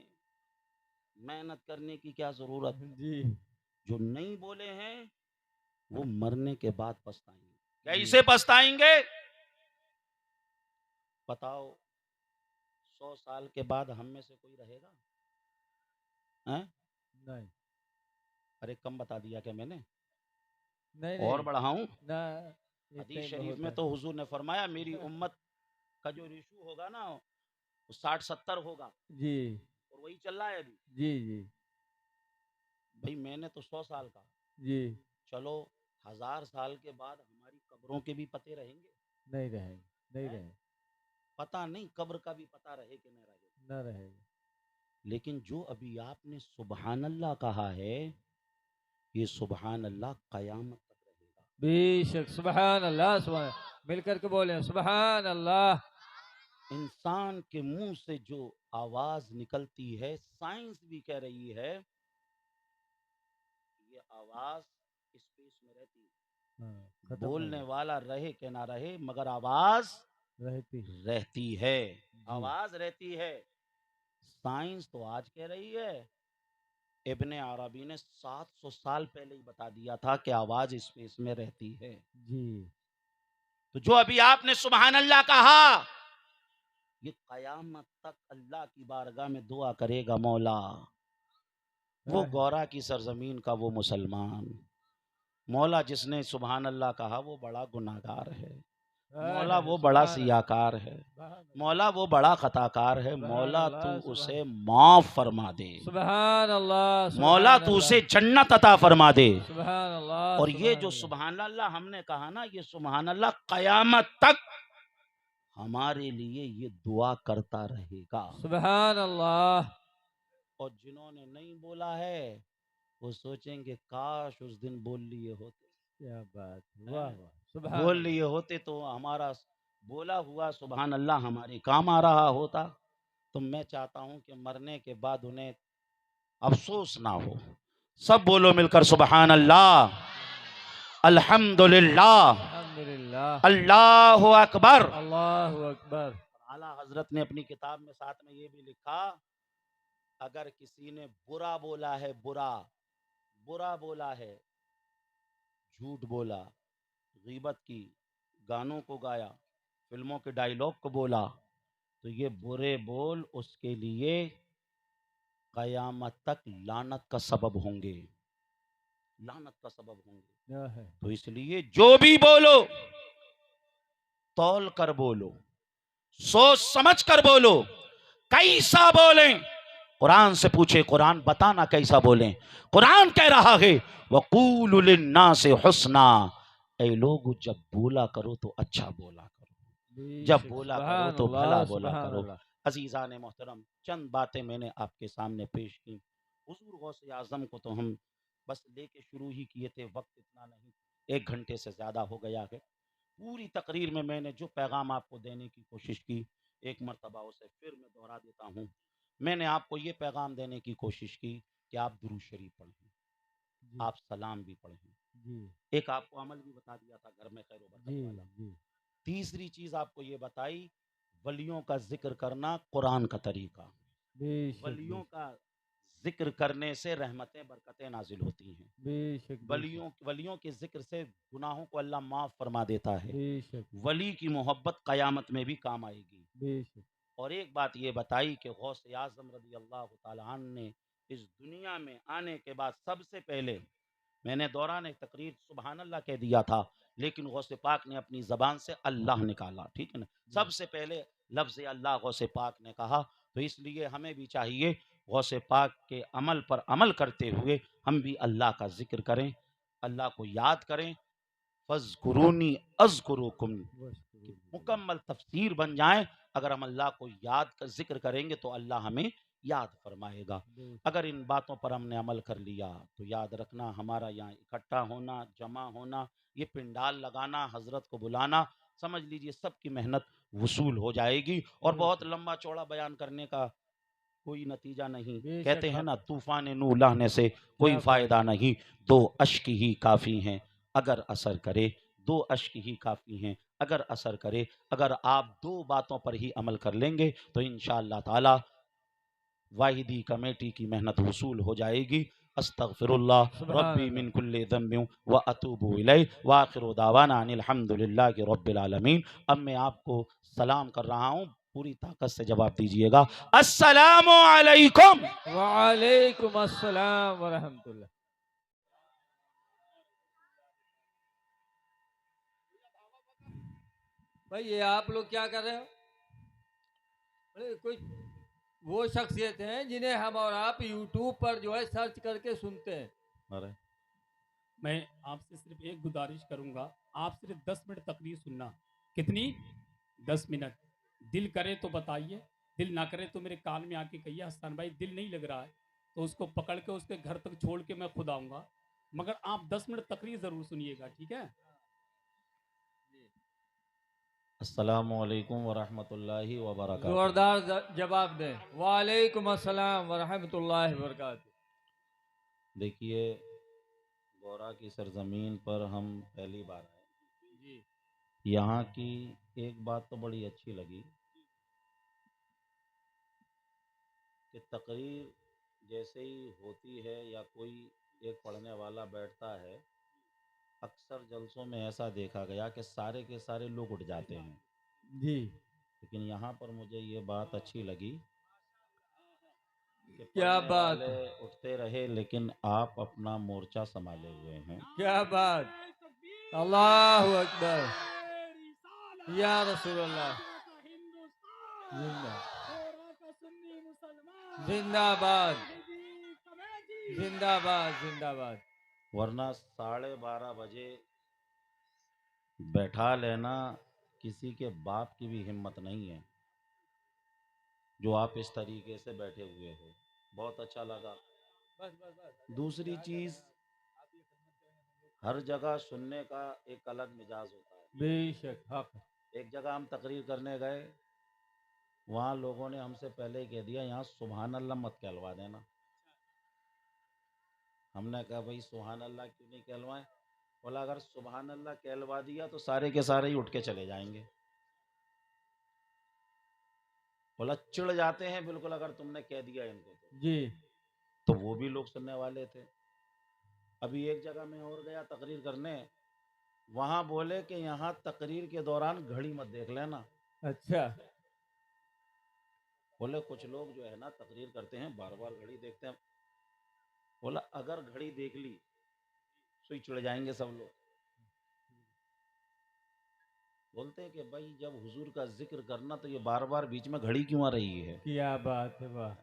محنت کرنے کی کیا ضرورت۔ جی جو نہیں بولے ہیں وہ مرنے کے بعد پچھتائیں گے۔ کیسے پچھتائیں گے؟ بتاؤ 100 سال کے بعد ہم میں سے کوئی رہے گا؟ نہیں ارے کم بتا دیا کہ میں نے، نہیں اور بڑھاؤں؟ نہ، حدیث شریف میں تو حضور نے فرمایا میری امت کا جو ریشو ہوگا نا وہ 60-70 ہوگا، جی اور وہی چل رہا ہے ابھی۔ جی جی بھئی میں نے تو 100 سال کا، جی، چلو 1000 سال کے بعد ہماری قبروں کے بھی پتے رہیں گے؟ نہیں رہے، نہیں رہے، پتہ نہیں قبر کا بھی پتہ رہے کہ نہ رہے، نہ رہے گا۔ لیکن جو ابھی آپ نے سبحان اللہ کہا ہے یہ سبحان اللہ قیامت تک رہے گا۔ بے شک، سبحان اللہ، سبحان اللہ، مل کر کے بولیں سبحان اللہ۔ انسان کے منہ سے جو آواز نکلتی ہے سائنس بھی کہہ رہی ہے یہ آواز اسپیس میں رہتی ہے، بولنے والا رہے کہ نہ رہے مگر آواز رہتی ہے، آواز رہتی ہے۔ سائنس تو آج کہہ رہی ہے، ابن عربی نے 700 سال پہلے ہی بتا دیا تھا کہ آواز اسپیس میں رہتی ہے۔ جی تو جو ابھی آپ نے سبحان اللہ کہا یہ قیامت تک اللہ کی بارگاہ میں دعا کرے گا مولا وہ گورا کی سرزمین کا وہ مسلمان، مولا جس نے سبحان اللہ کہا وہ بڑا گناہگار ہے، مولا وہ بڑا سیاکار ہے، مولا وہ بڑا خطاکار ہے، مولا تو اسے معاف فرما دے، سبحان اللہ، مولا تو اسے جنت عطا فرما دے۔ سبحان اللہ۔ اور یہ جو سبحان اللہ ہم نے کہا نا یہ سبحان اللہ قیامت تک ہمارے لیے یہ دعا کرتا رہے گا۔ سبحان اللہ۔ اور جنہوں نے نہیں بولا ہے وہ سوچیں گے کاش اس دن بول لیے ہوتے، کیا بات، واہ واہ، سبحان بول لیے ہوتے تو ہمارا بولا ہوا سبحان اللہ ہمارے کام آ رہا ہوتا۔ تو میں چاہتا ہوں کہ مرنے کے بعد انہیں افسوس نہ ہو۔ سب بولو مل کر سبحان اللہ، الحمدللہ، الحمدللہ، اللہ اکبر۔ اللہ اکبر۔ اعلیٰ حضرت نے اپنی کتاب میں ساتھ میں یہ بھی لکھا اگر کسی نے برا بولا ہے، برا بولا ہے، جھوٹ بولا، غیبت کی، گانوں کو گایا، فلموں کے ڈائیلاگ کو بولا، تو یہ برے بول اس کے لیے قیامت تک لعنت کا سبب ہوں گے، لعنت کا سبب ہوں گے۔ کیا ہے؟ تو اس لیے جو بھی بولو تول کر بولو، سوچ سمجھ کر بولو، کیسا بولیں قرآن سے پوچھے، قرآن بتانا کیسا بولیں۔ قرآن کہہ رہا ہے وَقُولُوا لِلنَّاسِ حُسْنًا، اے لوگ جب بولا کرو تو اچھا بولا کرو، بے جب شک، بولا کرو سبحان تو بھلا اللہ، بولا سبحان کرو۔ اللہ۔ عزیزان محترم، چند باتیں میں نے آپ کے سامنے پیش کی۔ حضور غوث اعظم کو تو ہم بس لے کے شروع ہی کیے تھے، وقت اتنا نہیں، 1 گھنٹے سے زیادہ ہو گیا ہے۔ پوری تقریر میں نے جو پیغام آپ کو دینے کی کوشش کی، ایک مرتبہ اسے پھر میں دہرا دیتا ہوں۔ میں نے آپ کو یہ پیغام دینے کی کوشش کی کہ آپ درود شریف پڑھیں، جی آپ سلام بھی پڑھیں، جی ایک آپ کو عمل بھی بتا دیا تھا گھر میں خیر و برکت جی والا۔ جی تیسری چیز آپ کو یہ بتائی، ولیوں کا ذکر کرنا قرآن کا طریقہ، بے شک، بے ولیوں کا ذکر کرنے سے رحمتیں برکتیں نازل ہوتی ہیں، بے شک، بے شک، ولیوں کے ذکر سے گناہوں کو اللہ معاف فرما دیتا ہے، بے شک، ولی کی محبت قیامت میں بھی کام آئے گی۔ بے شک، اور ایک بات یہ بتائی کہ غوث اعظم رضی اللہ تعالیٰ عنہ نے اس دنیا میں آنے کے بعد سب سے پہلے، میں نے دوران تقریر سبحان اللہ کہہ دیا تھا، لیکن غوث پاک نے اپنی زبان سے اللہ نکالا، ٹھیک ہے نا، سب سے پہلے لفظ اللہ غوث پاک نے کہا۔ تو اس لیے ہمیں بھی چاہیے غوث پاک کے عمل پر عمل کرتے ہوئے ہم بھی اللہ کا ذکر کریں، اللہ کو یاد کریں۔ فَاذْكُرُونِي أَذْكُرُكُمْ، کہ مکمل تفسیر بن جائیں۔ اگر ہم اللہ کو ذکر کریں گے تو اللہ ہمیں یاد فرمائے گا۔ اگر ان باتوں پر ہم نے عمل کر لیا تو یاد رکھنا، ہمارا یہاں اکٹھا ہونا، جمع ہونا، یہ پنڈال لگانا، حضرت کو بلانا، سمجھ لیجئے سب کی محنت وصول ہو جائے گی۔ اور بہت لمبا چوڑا بیان کرنے کا کوئی نتیجہ نہیں، بے کہتے شک، ہیں نا طوفان نوح لانے سے کوئی کیا فائدہ نہیں، 2 اشک ہی کافی ہیں اگر اثر کرے، 2 اشک ہی کافی ہیں اگر اثر کرے۔ اگر آپ 2 باتوں پر ہی عمل کر لیں گے تو انشاءاللہ تعالی واحدی کمیٹی کی محنت وصول ہو جائے گی۔ استغفر اللہ سبحان ربی من اللہ۔ کل ذنب واتوب الیہ واخر دعوانا ان الحمد للہ رب العالمین۔ اب میں آپ کو سلام کر رہا ہوں، پوری طاقت سے جواب دیجئے گا، السلام علیکم۔ وعلیکم السلام ورحمۃ اللہ۔ بھائی یہ آپ لوگ کیا کر رہے ہو؟ ارے کوئی وہ شخصیت ہیں جنہیں ہم اور آپ یوٹیوب پر جو ہے سرچ کر کے سنتے ہیں۔ میں آپ سے صرف ایک گزارش کروں گا، آپ صرف 10 منٹ تقریر سننا۔ کتنی؟ 10 منٹ۔ دل کرے تو بتائیے، دل نہ کرے تو میرے کان میں آ کے کہیے حسن بھائی دل نہیں لگ رہا ہے تو اس کو پکڑ کے اس کے گھر تک چھوڑ کے میں خود آؤں گا، مگر آپ 10 منٹ تقریر ضرور سنیے گا، ٹھیک ہے؟ السلام علیکم ورحمۃ اللہ وبرکاتہ۔ زوردار جواب دیں۔ وعلیکم السلام ورحمۃ اللہ وبرکاتہ۔ دیکھیے گورا کی سرزمین پر ہم پہلی بار آئے، جی یہاں کی ایک بات تو بڑی اچھی لگی کہ تقریر جیسے ہی ہوتی ہے یا کوئی ایک پڑھنے والا بیٹھتا ہے، اکثر جلسوں میں ایسا دیکھا گیا کہ سارے کے سارے لوگ اٹھ جاتے ہیں، جی لیکن یہاں پر مجھے یہ بات اچھی لگی کہ کیا پڑھنے بات، والے اٹھتے رہے لیکن آپ اپنا مورچہ سنبھالے ہوئے ہیں۔ کیا بات، اللہ اکبر، یا رسول اللہ، زندہ زندہ باد، زندہ باد، زندہ باد۔ ورنہ 12:30 بجے بیٹھا لینا کسی کے باپ کی بھی ہمت نہیں ہے، جو آپ اس طریقے سے بیٹھے ہوئے ہو، بہت اچھا لگا۔ دوسری چیز، ہر جگہ سننے کا ایک الگ مزاج ہوتا ہے۔ بے شک حق۔ ایک جگہ ہم تقریر کرنے گئے، وہاں لوگوں نے ہم سے پہلے ہی کہہ دیا یہاں سبحان اللہ مت کہلوا دینا۔ ہم نے کہا بھائی سبحان اللہ کیوں نہیں کہلوائیں؟ بولا اگر سبحان اللہ کہلوا دیا تو سارے کے سارے ہی اٹھ کے چلے جائیں گے۔ بولا چڑ جاتے ہیں بالکل اگر تم نے کہہ دیا ان کو جی تو وہ بھی لوگ سننے والے تھے۔ ابھی ایک جگہ میں اور گیا تقریر کرنے، وہاں بولے کہ یہاں تقریر کے دوران گھڑی مت دیکھ لینا. اچھا بولے کچھ لوگ جو ہے نا تقریر کرتے ہیں بار بار گھڑی دیکھتے ہیں. بولا اگر گھڑی دیکھ لی سوئی چڑھ جائیں گے سب لوگ. بولتے ہیں کہ بھائی جب حضور کا ذکر کرنا تو یہ بار بار بیچ میں گھڑی کیوں آ رہی ہے؟ کیا بات ہے، واہ.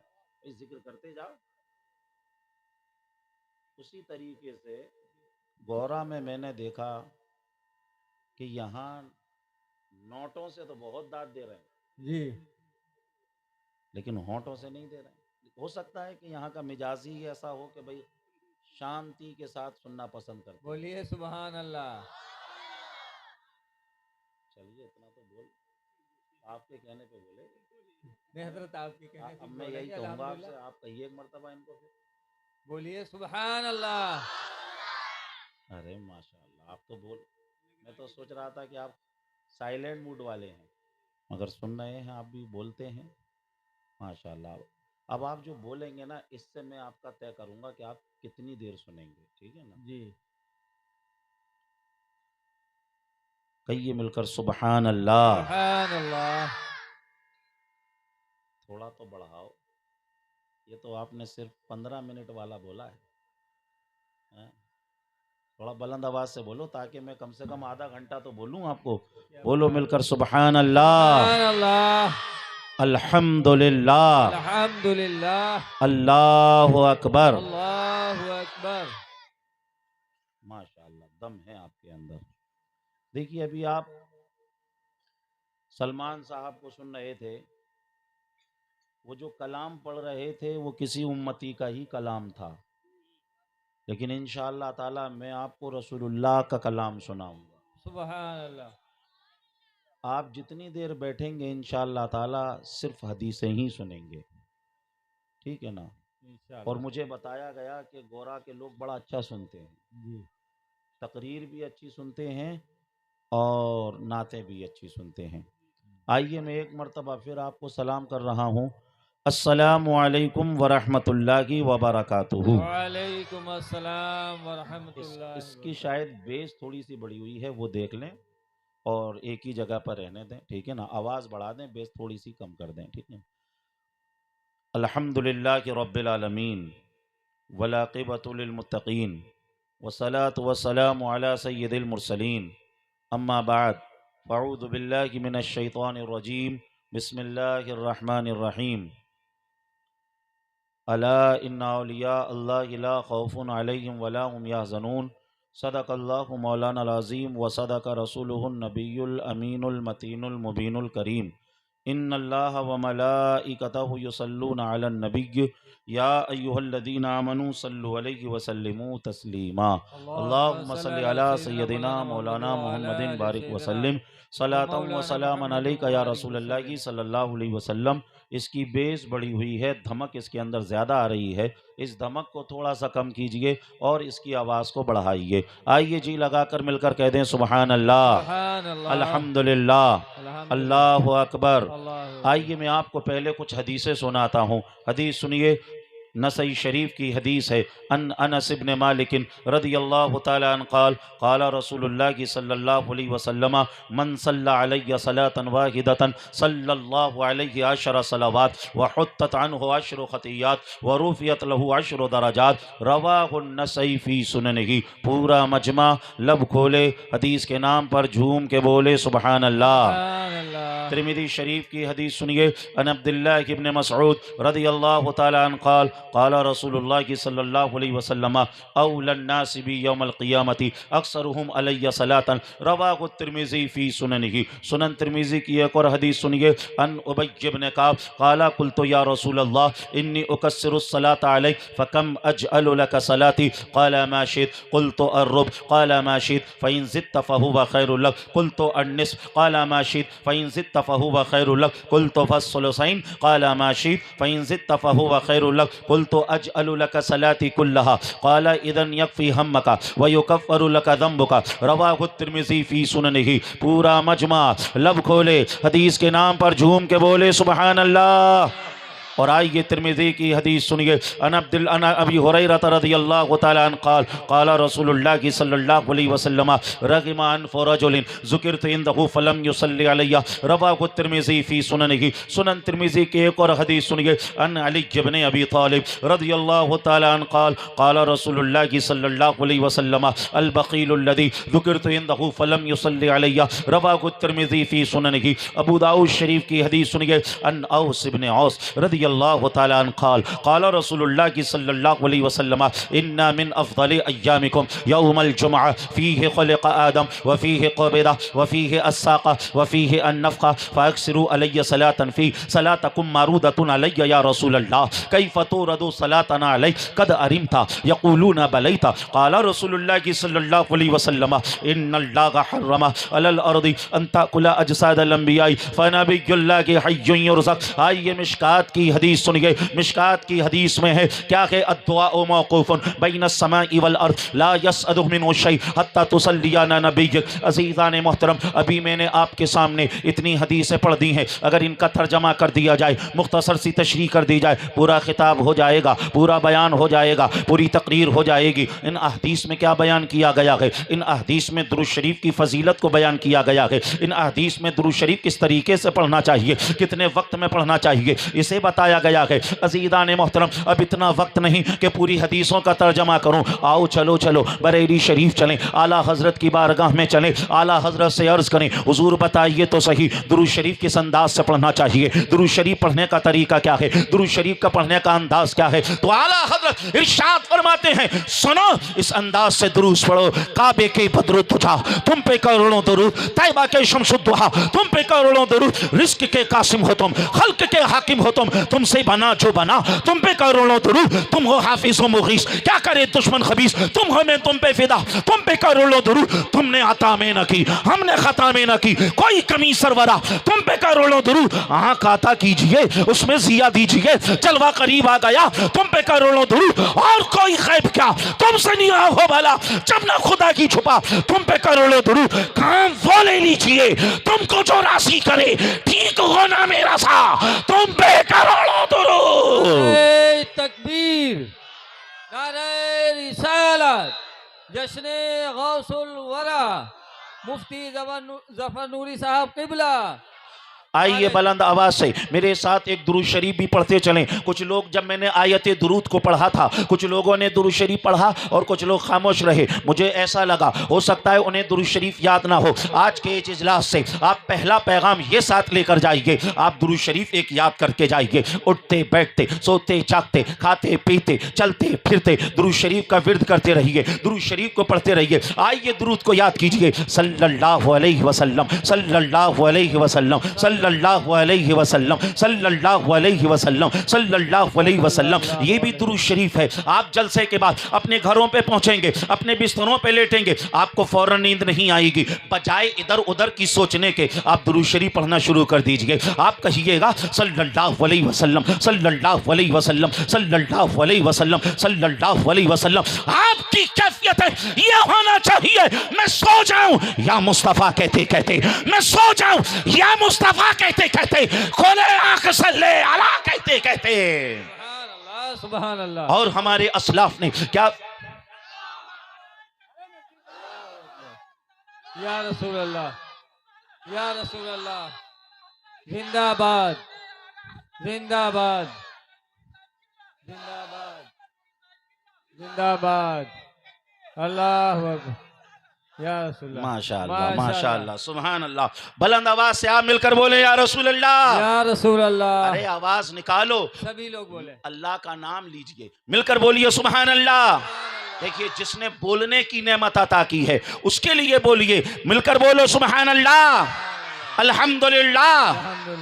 بھائی ذکر کرتے جاؤ. اسی طریقے سے گورا میں نے دیکھا کہ یہاں نوٹوں سے تو بہت داد دے رہے ہیں جی لیکن ہونٹوں سے نہیں دے رہے ہیں. ہو سکتا ہے کہ یہاں کا مزاج ہی ایسا ہو کہ بھائی شانتی کے ساتھ سننا پسند کرتے ہیں. بولیے سبحان اللہ. چلیے اتنا تو بول آپ کے کہنے پہ بولے. نہیں حضرت آپ کی کہنے سے اب میں بولیں یہی گے کہوں گا آپ الحمدللہ. سے آپ کہیے ایک مرتبہ ان کو پھر. بولیے سبحان اللہ. ارے ماشاء اللہ آپ تو بول. میں تو سوچ رہا تھا کہ آپ سائلنٹ موڈ والے ہیں مگر سن رہے ہیں آپ بھی بولتے ہیں ماشاء اللہ. اب آپ جو بولیں گے نا اس سے میں آپ کا طے کروں گا کہ آپ کتنی دیر سنیں گے. ٹھیک ہے نا؟ جی کہیے مل کر سبحان اللہ. سبحان اللہ. تھوڑا تو بڑھاؤ. یہ تو آپ نے صرف 15 منٹ والا بولا ہے. ہاں؟ تھوڑا بلند آواز سے بولو تاکہ میں کم سے کم آدھا گھنٹہ تو بولوں آپ کو. بولو مل کر سبحان اللہ. سبحان اللہ. الحمدللہ. الحمدللہ. اللہ اکبر. اللہ اکبر. ماشاء اللہ دم ہے آپ کے اندر. دیکھیے ابھی آپ سلمان صاحب کو سن رہے تھے. وہ جو کلام پڑھ رہے تھے وہ کسی امتی کا ہی کلام تھا لیکن انشاءاللہ تعالی میں آپ کو رسول اللہ کا کلام سناؤں گا. سبحان اللہ. آپ جتنی دیر بیٹھیں گے انشاءاللہ تعالی صرف حدیثیں ہی سنیں گے. ٹھیک ہے نا؟ انشاءاللہ. اور مجھے بتایا گیا کہ گورا کے لوگ بڑا اچھا سنتے ہیں. جی تقریر بھی اچھی سنتے ہیں اور نعتیں بھی اچھی سنتے ہیں. آئیے میں ایک مرتبہ پھر آپ کو سلام کر رہا ہوں. السلام علیکم ورحمۃ اللہ وبرکاتہ. وعلیکم السلام ورحمۃ اللہ. اس کی شاید بیس تھوڑی سی بڑی ہوئی ہے وہ دیکھ لیں اور ایک ہی جگہ پر رہنے دیں. ٹھیک ہے نا؟ آواز بڑھا دیں بیس تھوڑی سی کم کر دیں. ٹھیک ہے؟ الحمدللہ رب العالمین والعاقبۃ للمتقین والصلاة والسلام علی سید المرسلین. اما بعد فاعوذ باللہ من الشیطان الرجیم. بسم اللہ الرحمن الرحیم. الا ان اولیاء اللہ لا خوف علیہم ولا هم یحزنون. صدق اللہ مولانا العظیم وصدق رسولہ النبی الامین المتین المبین الکریم. ان اللہ وملائکتہ یصلون علی النبی یا ایہا الذین آمنوا صلوا علیہ وسلموا تسلیما. اللہم صلی علی سیدنا مولانا محمد بارک وسلم صلاۃ و سلاما علیک یا رسول اللہ صلی اللہ علیہ وسلم. اس کی بیس بڑی ہوئی ہے، دھمک اس کے اندر زیادہ آ رہی ہے. اس دھمک کو تھوڑا سا کم کیجئے اور اس کی آواز کو بڑھائیے. آئیے جی لگا کر مل کر کہہ دیں سبحان اللہ. سبحان اللہ. الحمدللہ. اللہ اکبر. اللہ. آئیے میں آپ کو پہلے کچھ حدیثیں سناتا ہوں. حدیث سنیے. نسائی شریف کی حدیث ہے. ان انس بن مالک رضی اللہ تعالی عنہ قال قال رسول اللہ صلی اللہ علیہ وسلم من صلی علی صلاة واحدة صلی اللہ علیہ 10 صلوات وحطت عنہ 10 خطیات ورفعت له 10 درجات. رواہ النسائی فی سننہ. پورا مجمع لب کھولے حدیث کے نام پر جھوم کے بولے سبحان اللہ. سبحان اللہ. ترمذی شریف کی حدیث سنیے. ان عبداللہ ابن مسعود رضی اللہ تعالی عنہ قال قال رسول اللہ صلی اللہ علیہ وسلم اولی الناس بی یوم القیامت اکثرهم علی صلاۃ. رواہ الترمذی فی سننہ. سنن ترمذی کی ایک اور حدیث سنیے. ان ابی بن کعب قال قلت یا رسول اللہ انی اکثر الصلاۃ علیک فکم اجعل لک صلاتي قال ما شئت قلت الربع قال ما شئت فإن زدت فهو خير لك قلت النصف قال ما شئت فإن زدت فهو خير لك قلت فالثلثين قال ما شئت فإن زدت فهو خير لك قلت أجعل لك صلاتي كلها قال إذن يكفي همك ويكفر لك ذنبك. رواه الترمذی فی سننہ. پورا مجمع لب کھولے حدیث کے نام پر جھوم کے بولے سبحان اللہ. اور آئیے ترمذی کی حدیث سنیے، ان ابی ہریرہ رضی اللہ تعالی عنہ قال قال رسول اللہ صلی اللہ علیہ وسلم رغم انف رجل ذکرت عنده فلم يصلي علی، رواه الترمذی فی سننہ۔ سنن ترمذی کی ایک اور حدیث سنیے، ان علی بن ابی طالب رضی اللہ تعالی عنہ قال قال رسول اللہ صلی اللہ علیہ وسلم البخیل الذی ذکرت عنده فلم يصلي علی، رواه الترمذی فی سننہ۔ ابو داؤد شریف کی حدیث سنیے، ان اوس بن عوس رضی اللہ تعالی عنہ قال قال رسول اللہ صلی اللہ علیہ وسلم ان من افضل ایامکم یوم الجمعہ فیہ خلق آدم وفیہ قبض وفیہ الساق وفیہ النفخ فاکثروا علی صلاة فی صلاتکم معروضۃ علی یا رسول اللہ کیف تورد صلاتنا علی قد ارمت یقولون بلیت قال رسول اللہ صلی اللہ علیہ وسلم ان اللہ حرم علی الارض ان تاکل اجساد الانبیاء فنبی اللہ کی حی یرزق۔ آئیے مشکات کی حدیث سنیے، مشکات کی حدیث میں ہے کیا کہ الدعاء موقوف بین السماء والارض لا یسعد منہ شیء حتی تصلی علی نبیک۔ عزیزان محترم، ابھی میں نے آپ کے سامنے اتنی حدیثیں پڑھ دی ہیں، اگر ان کا ترجمہ کر دیا جائے، مختصر سی تشریح کر دی جائے، پورا خطاب ہو جائے گا، پورا بیان ہو جائے گا، پوری تقریر ہو جائے گی۔ ان احادیث میں کیا بیان کیا گیا ہے؟ ان احادیث میں درود شریف کی فضیلت کو بیان کیا گیا ہے، ان احادیث میں درود شریف کس طریقے سے پڑھنا چاہیے، کتنے وقت میں پڑھنا چاہیے، اسے بتایا گیا ہے۔ عزیزان محترم، اب اتنا وقت نہیں کہ پوری حدیثوں کا ترجمہ کروں، آؤ چلو بریلی شریف چلیں، اعلیٰ حضرت کی بارگاہ میں چلیں، اعلیٰ حضرت سے عرض کریں حضور بتائیے تو صحیح درود شریف کس انداز سے پڑھنا چاہیے، درود شریف پڑھنے کا طریقہ کیا ہے، درود شریف کا پڑھنے کا انداز کیا ہے؟ تو اعلیٰ حضرت ارشاد فرماتے ہیں سنو اس انداز سے درود پڑھو، کعبے کے بدر الدجا تم پہ کروڑوں درود، طیبہ کے شمس الضحیٰ تم پہ کروڑوں درود، رزق کے قاسم ہو تم، خلق کے حاکم ہو تم سے بنا جو بنا تم پہ کروڑوں درود، تم ہو حافظ و مغیث کیا کرے دشمن خبیث، تم ہو میں تم پہ فدا، تم پہ کروڑوں درود، تم نے عطا میں نہ کی ہم نے خطا میں نہ کی کوئی کمی سرورا، تم پہ کروڑوں درود، آنکھ عطا کیجئے اس میں ضیا دیجئے، جلوہ قریب آ گیا تم پہ کروڑوں درود، اور کوئی غیب کیا تم سے نہیں ہو بھلا جب نہ خدا کی چھپا، تم پہ کروڑوں درود، کام وہ لے لیجئے تم کو جو راضی کرے، ٹھیک ہونا میرا سا تم پہ کروڑوں درود۔ نعرہ تکبیر، نعرہ رسالت، جشن غوث الورا مفتی ظفر نوری صاحب قبلہ۔ آئیے بلند آواز سے میرے ساتھ ایک درود شریف بھی پڑھتے چلیں۔ کچھ لوگ جب میں نے آیت درود کو پڑھا تھا، کچھ لوگوں نے درود شریف پڑھا اور کچھ لوگ خاموش رہے، مجھے ایسا لگا ہو سکتا ہے انہیں درود شریف یاد نہ ہو۔ آج کے اس اجلاس سے آپ پہلا پیغام یہ ساتھ لے کر جائیے، آپ درود شریف ایک یاد کر کے جائیے، اٹھتے بیٹھتے سوتے جاگتے کھاتے پیتے چلتے پھرتے درود شریف کا ورد کرتے رہیے، درود شریف کو پڑھتے رہیے۔ آئیے درود کو یاد کیجیے، صلی اللہ علیہ وسلم صلی اللہ علیہ وسلم صلی اللہ علیہ وسلم صلی اللہ علیہ وسلم صلی اللہ علیہ وسلم۔ یہ بھی درود شریف ہے۔ آپ جلسے کے بعد اپنے گھروں پہ پہنچیں گے، اپنے بستروں پہ لیٹیں گے، آپ کو فوراً نیند نہیں آئے گی، بجائے ادھر ادھر کی سوچنے کے آپ درود شریف پڑھنا شروع کر دیجئے۔ آپ کہیے گا صلی اللہ علیہ وسلم صلی اللہ علیہ وسلم صلی اللہ علیہ وسلم صلی اللہ علیہ وسلم۔ آپ کی کیفیت ہے یہ ہونا چاہیے میں سو جاؤں یا مصطفیٰ کہتے کہتے، میں سو جاؤں یا مصطفیٰ کہتے کہتے، کھولے آنکھ صلی اللہ کہتے کہتے۔ سبحان اللہ سبحان اللہ۔ اور ہمارے اسلاف نے کیا یا رسول اللہ یا رسول اللہ، زندہ باد زندہ باد زندہ باد زندہ باد، اللہ اکبر یا رسول اللہ۔ ماشاءاللہ ماشاءاللہ سبحان اللہ۔ بلند آواز سے آپ مل کر بولے یا رسول اللہ، یا رسول اللہ۔ ارے آواز نکالو، سبھی لوگ بولے اللہ کا نام لیجئے، مل کر بولیے سبحان اللہ۔ دیکھیے جس نے بولنے کی نعمت عطا کی ہے اس کے لیے بولیے، مل کر بولو سبحان اللہ، الحمدللہ،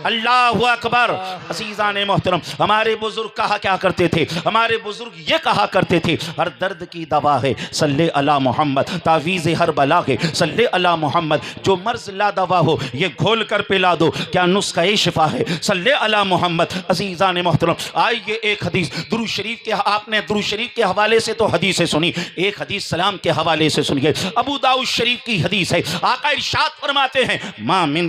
اللہ اکبر۔ عزیزان محترم، ہمارے بزرگ کہا کیا کرتے تھے؟ ہمارے بزرگ یہ کہا کرتے تھے ہر درد کی دوا ہے صلی علی محمد، تعویذ ہر بلا ہے صلی علی محمد، جو مرض لا دوا ہو یہ گھول کر پلا دو کیا نسخہ شفا ہے صلی علی محمد۔ عزیزان محترم، آئیے ایک حدیث درود شریف کے، آپ نے درود شریف کے حوالے سے تو حدیثیں سنی، ایک حدیث سلام کے حوالے سے سنیے۔ ابو داؤد شریف کی حدیث ہے، آقا ارشاد فرماتے ہیں ما من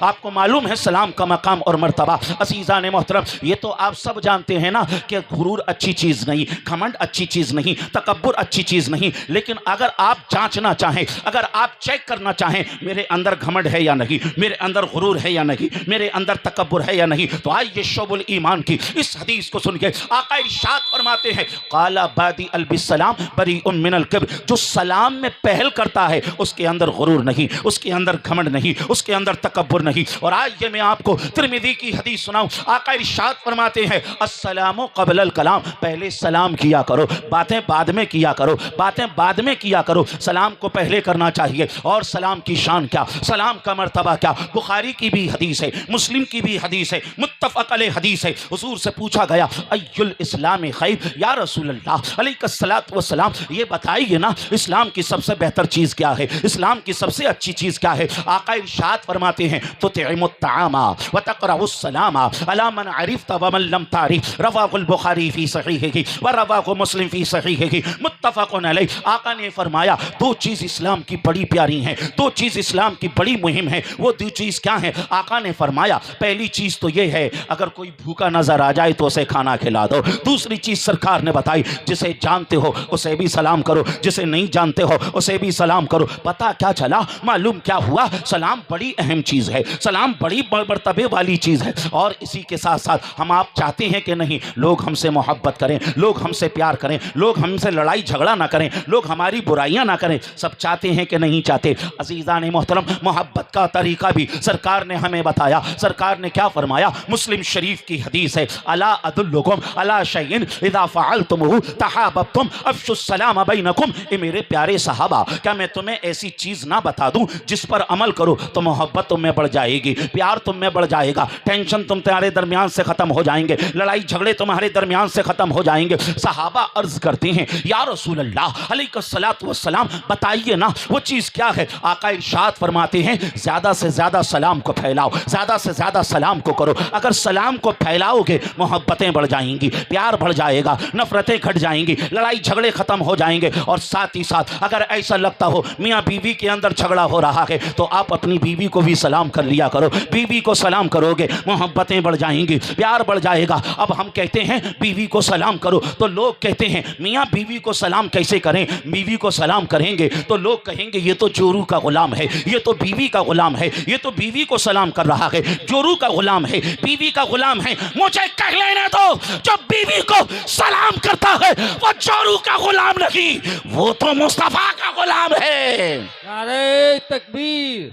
آپ کو معلوم ہے سلام کا مقام اور مرتبہ۔ عزیزان محترم، یہ تو آپ سب جانتے ہیں نا کہ غرور اچھی چیز نہیں، گھمنڈ اچھی چیز نہیں، تکبر اچھی چیز نہیں، لیکن اگر آپ جانچنا چاہیں، اگر آپ چیک کرنا چاہیں میرے اندر گھمنڈ ہے یا نہیں، میرے اندر غرور ہے یا نہیں، میرے اندر تکبر ہے یا نہیں، تو آئیے شعب الایمان کی اس حدیث کو سن کے آقا ارشاد فرماتے ہیں قال بادی بالسلام بریء من الکبر، جو سلام میں پہل کرتا ہے اس کے اندر غرور نہیں، اس کے اندر گھمنڈ نہیں، اس کے اندر تکبر نہیں۔ اور آئیے میں آپ کو ترمذی کی حدیث سناؤں، آقا ارشاد فرماتے ہیں السلام قبل الکلام، پہلے سلام کیا کرو، باتیں بعد میں کیا کرو، باتیں بعد میں کیا کرو، سلام کو پہلے کرنا چاہیے۔ اور سلام کی شان کیا، سلام کا مرتبہ کیا، بخاری کی بھی حدیث ہے، مسلم کی بھی حدیث ہے، متفق علیہ حدیث ہے۔ حضور سے پوچھا گیا ای الاسلام خیر، یا رسول اللہ علیہ الصلوۃ والسلام یہ بتائیے نا اسلام کی سب سے بہتر چیز کیا ہے، اسلام کی سب سے اچھی چیز کیا ہے؟ آقا ارشاد فرماتے ہیں تطعم الطعام وتقرأ السلام علی من عرفت ومن لم تعرف، رواہ البخاری فی صحیحہ ورواہ مسلم فی صحیحہ، متفق علیہ۔ آقا نے فرمایا دو چیز اسلام کی بڑی پیاری ہیں، دو چیز اسلام کی بڑی مہم ہے، وہ دو چیز کیا ہیں؟ آقا نے فرمایا پہلی چیز تو یہ ہے اگر کوئی بھوکا نظر آ جائے تو اسے کھانا کھلا دو۔ دوسری چیز سرکار نے بتائی جسے جانتے ہو اسے بھی سلام کرو، جسے نہیں جانتے ہو اسے بھی سلام کرو۔ پتہ کیا چلا، معلوم کیا ہوا، سلام بڑی اہم چیز ہے، سلام بڑی مرتبے والی چیز ہے۔ اور اسی کے ساتھ ساتھ ہم آپ چاہتے ہیں کہ نہیں لوگ ہم سے محبت کریں، لوگ ہم سے پیار کریں، لوگ ہم سے لڑائی جھگڑا نہ کریں، لوگ ہماری برائیاں نہ کریں، سب چاہتے ہیں کہ نہیں چاہتے؟ عزیزان محترم، محبت کا طریقہ بھی سرکار نے ہمیں بتایا۔ سرکار نے کیا فرمایا؟ مسلم شریف کی حدیث ہے الا ادلکم علی شیء اذا فعلتموہ تحاببتم افشوا السلام بینکم۔ اے میرے پیارے صحابہ، کیا میں تمہیں ایسی چیز نہ بتا دوں جس پر عمل کرو تو محبت تم میں بڑھ جائے گی، پیار تم میں بڑھ جائے گا، ٹینشن تمہارے درمیان سے ختم ہو جائیں گے، لڑائی جھگڑے تمہارے درمیان سے ختم ہو جائیں گے۔ صحابہ عرض کرتے ہیں یا رسول اللہ علیہ الصلوۃ والسلام بتائیے نا وہ چیز کیا ہے؟ آقا ارشاد فرماتے ہیں زیادہ سے زیادہ سلام کو پھیلاؤ، زیادہ سے زیادہ سلام کو کرو۔ اگر سلام کو پھیلاؤ گے محبتیں بڑھ جائیں گی، پیار بڑھ جائے گا، نفرتیں گھٹ جائیں گی، لڑائی جھگڑے ختم ہو جائیں گے۔ اور ساتھ ہی ساتھ اگر ایسا لگتا ہو میاں بیوی کے اندر جھگڑا ہو رہا ہے تو آپ اپنی بیوی کو بھی سلام کر لیا کرو، بیوی کو سلام کرو گے محبتیں بڑھ جائیں گی، پیار بڑھ جائے گا۔ اب ہم کہتے ہیں بیوی کو سلام کرو تو لوگ کہتے ہیں میاں بیوی کو سلام کیسے کریں؟ بیوی کو سلام کریں گے تو لوگ کہیں گے یہ تو چورو کا غلام ہے، یہ تو بیوی کا غلام ہے، یہ تو بیوی کو سلام کر رہا ہے، چورو کا غلام ہے، بیوی کا غلام ہے۔ مجھے کہہ لینے دو جو بیوی کو سلام کرتا ہے وہ چورو کا غلام نہیں، وہ تو مصطفیٰ کا غلام ہے۔ نعرہ تکبیر،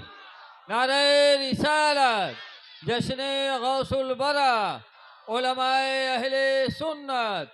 نعرہ رسالت، جشن غوث البرا، علماء اہل سنت،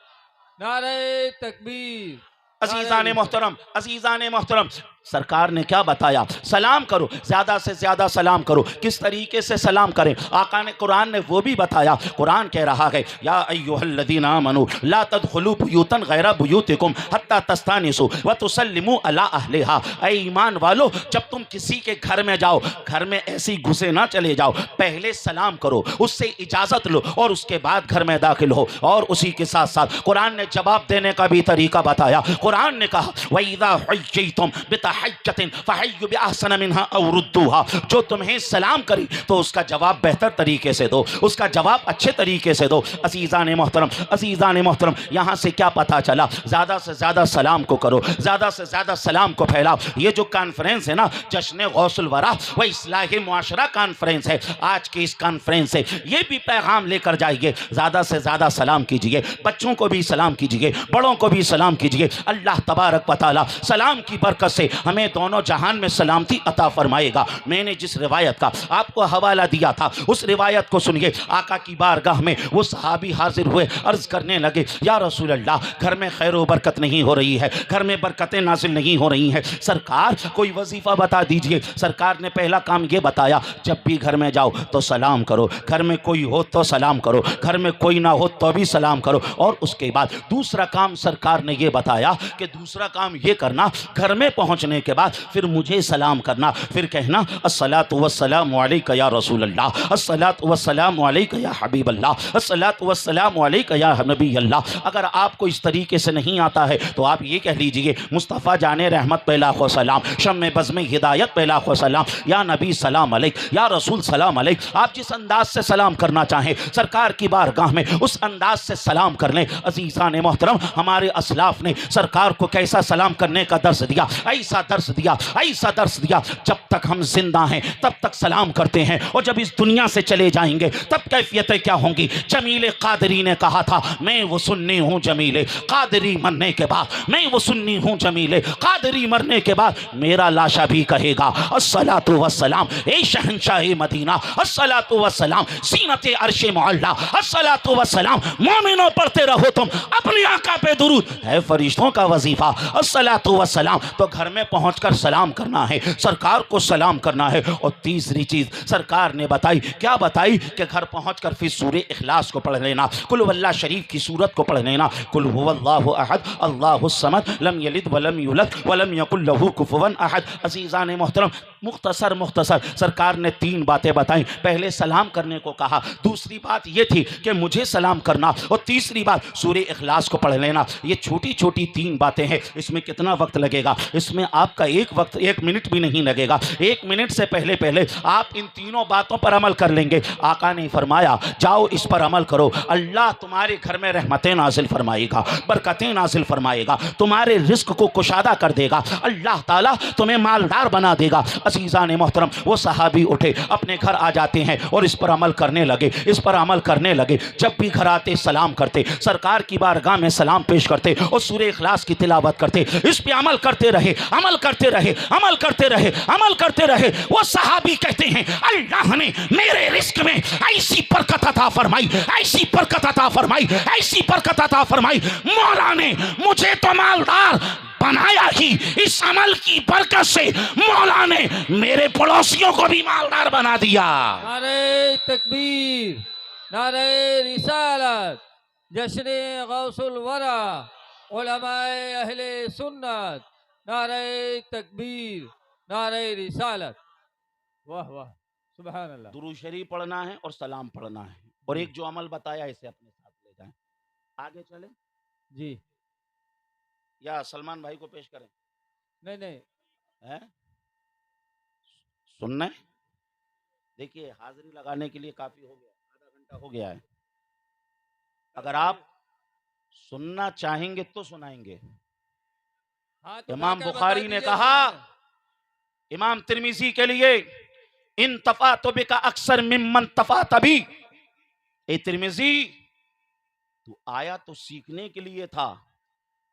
نعرہ تکبیر۔ عزیزان محترم، عزیزان محترم، سرکار نے کیا بتایا؟ سلام کرو، زیادہ سے زیادہ سلام کرو۔ کس طریقے سے سلام کریں؟ آقا نے قرآن نے وہ بھی بتایا۔ قرآن کہہ رہا ہے یا ایھا الذین آمنوا لا تدخلوا بیوتا غیر بیوتکم حتی تستانسوا وتسلموا علی اہلھا۔ اے ایمان والو، جب تم کسی کے گھر میں جاؤ، گھر میں ایسی گھسے نہ چلے جاؤ، پہلے سلام کرو، اس سے اجازت لو اور اس کے بعد گھر میں داخل ہو۔ اور اسی کے ساتھ ساتھ قرآن نے جواب دینے کا بھی طریقہ بتایا۔ قرآن نے کہا وَإِذَا حَيَّيْتُم بِتَحِيَّةٍ فَحَيُّوا بِأَحْسَنَ مِنْهَا أَوْ رُدُّوهَا، جو تمہیں سلام کری تو اس کا جواب بہتر طریقے سے دو، اس کا جواب اچھے طریقے سے دو۔ عزیزان محترم، عزیزان محترم، یہاں سے کیا پتہ چلا؟ زیادہ سے زیادہ سلام کو کرو، زیادہ سے زیادہ سلام کو پھیلاؤ۔ یہ جو کانفرنس ہے نا، جشن غوث الورا و اصلاح معاشرہ کانفرنس ہے، آج کی اس کانفرنس سے یہ بھی پیغام لے کر جائیے، زیادہ سے زیادہ سلام کیجئے، بچوں کو بھی سلام کیجئے، بڑوں کو بھی سلام کیجئے۔ اللہ تبارک و تعالی سلام کی برکت سے ہمیں دونوں جہان میں سلامتی عطا فرمائے گا۔ میں نے جس روایت کا آپ کو حوالہ دیا تھا اس روایت کو سنیے۔ آقا کی بارگاہ میں وہ صحابی حاضر ہوئے، عرض کرنے لگے یا رسول اللہ، گھر میں خیر و برکت نہیں ہو رہی ہے، گھر میں برکتیں نازل نہیں ہو رہی ہیں، سرکار کوئی وظیفہ بتا دیجئے۔ سرکار نے پہلا کام یہ بتایا جب بھی گھر میں جاؤ تو سلام کرو، گھر میں کوئی ہو تو سلام کرو، گھر میں کوئی نہ ہو تو بھی سلام کرو۔ اور اس کے بعد دوسرا کام سرکار نے یہ بتایا کہ دوسرا کام یہ کرنا، گھر میں پہنچنے پہنچنے کے بعد پھر مجھے سلام کرنا، پھر کہنا الصلاۃ والسلام علیک یا رسول اللہ، الصلاۃ والسلام علیک یا حبیب اللہ، الصلاۃ والسلام علیک یا نبی اللہ۔ اگر آپ کو اس طریقے سے نہیں آتا ہے تو آپ یہ کہہ لیجئے مصطفیٰ جان رحمت پہ لاکھ سلام، شمع بزم ہدایت پہ لاکھ سلام، یا نبی سلام علیک، یا رسول سلام علیک۔ آپ جس انداز سے سلام کرنا چاہیں سرکار کی بارگاہ میں اس انداز سے سلام کر لیں۔ عزیزان محترم، ہمارے اسلاف نے سرکار کو کیسا سلام کرنے کا درس دیا، ایسا درس دیا، ایسا درس دیا، جب تک ہم زندہ ہیں تب تک سلام کرتے ہیں، اور جب اس دنیا سے چلے جائیں گے تب کیفیتیں کیا ہوں گی۔ جمیل قادری نے کہا تھا میں وہ سنی ہوں جمیل قادری مرنے کے بعد، میں وہ سنی ہوں جمیل قادری مرنے کے بعد میرا لاشا بھی کہے گا الصلاۃ والسلام اے شہنشاہ مدینہ، الصلاۃ والسلام زینت عرش معلا، الصلاۃ والسلام مومنوں پڑھتے رہو تم اپنی آقا پہ درود، ہے فرشتوں کا وظیفہ الصلاۃ والسلام۔ تو گھر میں پہنچ کر سلام کرنا ہے، سرکار کو سلام کرنا ہے۔ اور تیسری چیز سرکار نے بتائی، کیا بتائی کہ گھر پہنچ کر پھر سورہ اخلاص کو پڑھ لینا، قل هو اللہ شریف کی سورت کو پڑھ لینا، قل هو اللہ احد اللہ الصمد لم یلد ولم یولد ولم یکن له کفوا احد۔ عزیزان محترم، مختصر سرکار نے 3 باتیں بتائیں۔ پہلے سلام کرنے کو کہا، دوسری بات یہ تھی کہ مجھے سلام کرنا، اور تیسری بات سورہ اخلاص کو پڑھ لینا۔ یہ چھوٹی چھوٹی 3 باتیں ہیں، اس میں کتنا وقت لگے گا؟ اس میں آپ کا ایک منٹ بھی نہیں لگے گا۔ 1 منٹ سے پہلے آپ ان تینوں باتوں پر عمل کر لیں گے۔ آقا نے فرمایا جاؤ اس پر عمل کرو، اللہ تمہارے گھر میں رحمتیں نازل فرمائے گا، برکتیں نازل فرمائے گا، تمہارے رزق کو کشادہ کر دے گا، اللہ تعالیٰ تمہیں مالدار بنا دے گا۔ عزیزان محترم، وہ صحابی اٹھے، اپنے گھر آ جاتے ہیں اور اس پر عمل کرنے لگے، اس پر عمل کرنے لگے۔ جب بھی گھر آتے سلام کرتے، سرکار کی بارگاہ میں سلام پیش کرتے اور سورہ اخلاص کی تلاوت کرتے، اس پہ عمل کرتے رہے، عمل کرتے رہے، عمل کرتے رہے، عمل کرتے رہے۔ وہ صحابی کہتے ہیں اللہ نے میرے رزق میں ایسی برکت عطا فرمائی، ایسی برکت عطا فرمائی، ایسی برکت عطا فرمائی، مولا نے مجھے تو مالدار بنایا ہی، اس عمل کی برکت سے مولا نے میرے پڑوسیوں کو بھی مالدار بنا دیا۔ نعرہ تکبیر، نعرہ رسالت، جشن غوث الورا، علماء اہل سنت، نعرہ تکبیر، نعرہ رسالت۔ واہ واہ، سبحان اللہ۔ درود شریف پڑھنا ہے اور سلام پڑھنا ہے، اور ایک جو عمل بتایا اسے اپنے ساتھ لے جائیں۔ آگے چلیں جی، یا سلمان بھائی کو پیش کریں؟ نہیں، سننا ہے؟ دیکھیے حاضری لگانے کے لیے کافی ہو گیا، آدھا گھنٹہ ہو گیا ہے۔ اگر آپ سننا چاہیں گے تو سنائیں گے۔ ہاتھ امام اٹھا کر بخاری بتا نے دیجئے کہا سننا۔ امام ترمذی کے لیے ان تفات بک اکثر ممن تفات بی، اے ترمذی تو آیا تو سیکھنے کے لیے تھا،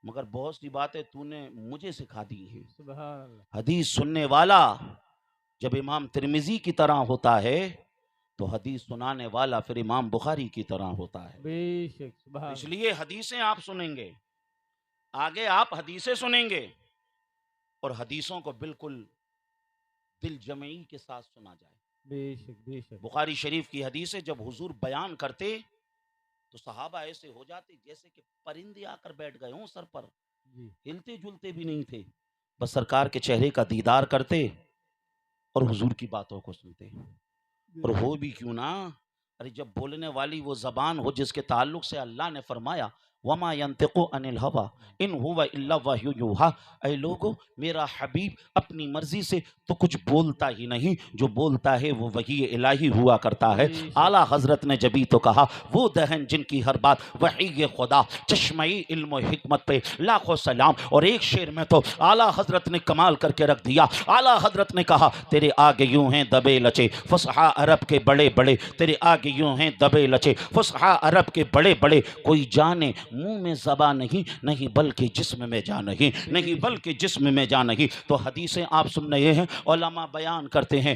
مگر بہت سی باتیں تو نے مجھے سکھا دی ہیں۔ سبحان اللہ۔ حدیث سننے والا جب امام ترمذی کی طرح ہوتا ہے تو حدیث سنانے والا پھر امام بخاری کی طرح ہوتا ہے۔ بے شک، سبحان اس لیے حدیثیں آپ سنیں گے، آگے آپ حدیثیں سنیں گے، اور حدیثوں کو بالکل دل جمعی کے ساتھ سنا جائے۔ بے شک، بے شک۔ بخاری شریف کی حدیث ہے، جب حضور بیان کرتے تو صحابہ ایسے ہو جاتے جیسے کہ پرندے آ کر بیٹھ گئے ہوں سر پر، جی، ہلتے جلتے بھی نہیں تھے، بس سرکار کے چہرے کا دیدار کرتے اور حضور کی باتوں کو سنتے۔ اور ہو بھی کیوں نہ، ارے جب بولنے والی وہ زبان ہو جس کے تعلق سے اللہ نے فرمایا وما ينطق عن الهوى ان هو الا وحی یوحی، اے لوگو میرا حبیب اپنی مرضی سے تو کچھ بولتا ہی نہیں، جو بولتا ہے وہ وحی الہی ہوا کرتا ہے۔ اعلیٰ حضرت نے جبھی تو کہا وہ دہن جن کی ہر بات وحی خدا، چشمۂ علم و حکمت پہ لاکھوں سلام۔ اور ایک شعر میں تو اعلیٰ حضرت نے کمال کر کے رکھ دیا، اعلیٰ حضرت نے کہا تیرے آگے یوں ہیں دبے لچے فصحا عرب کے بڑے بڑے، تیرے آگے یوں ہیں دبے لچے فصحا عرب کے بڑے بڑے، کوئی جانے منہ میں زبان نہیں بلکہ جسم میں جان نہیں بلکہ جسم میں جان نہیں۔ تو حدیثیں آپ سن رہے ہیں، علماء بیان کرتے ہیں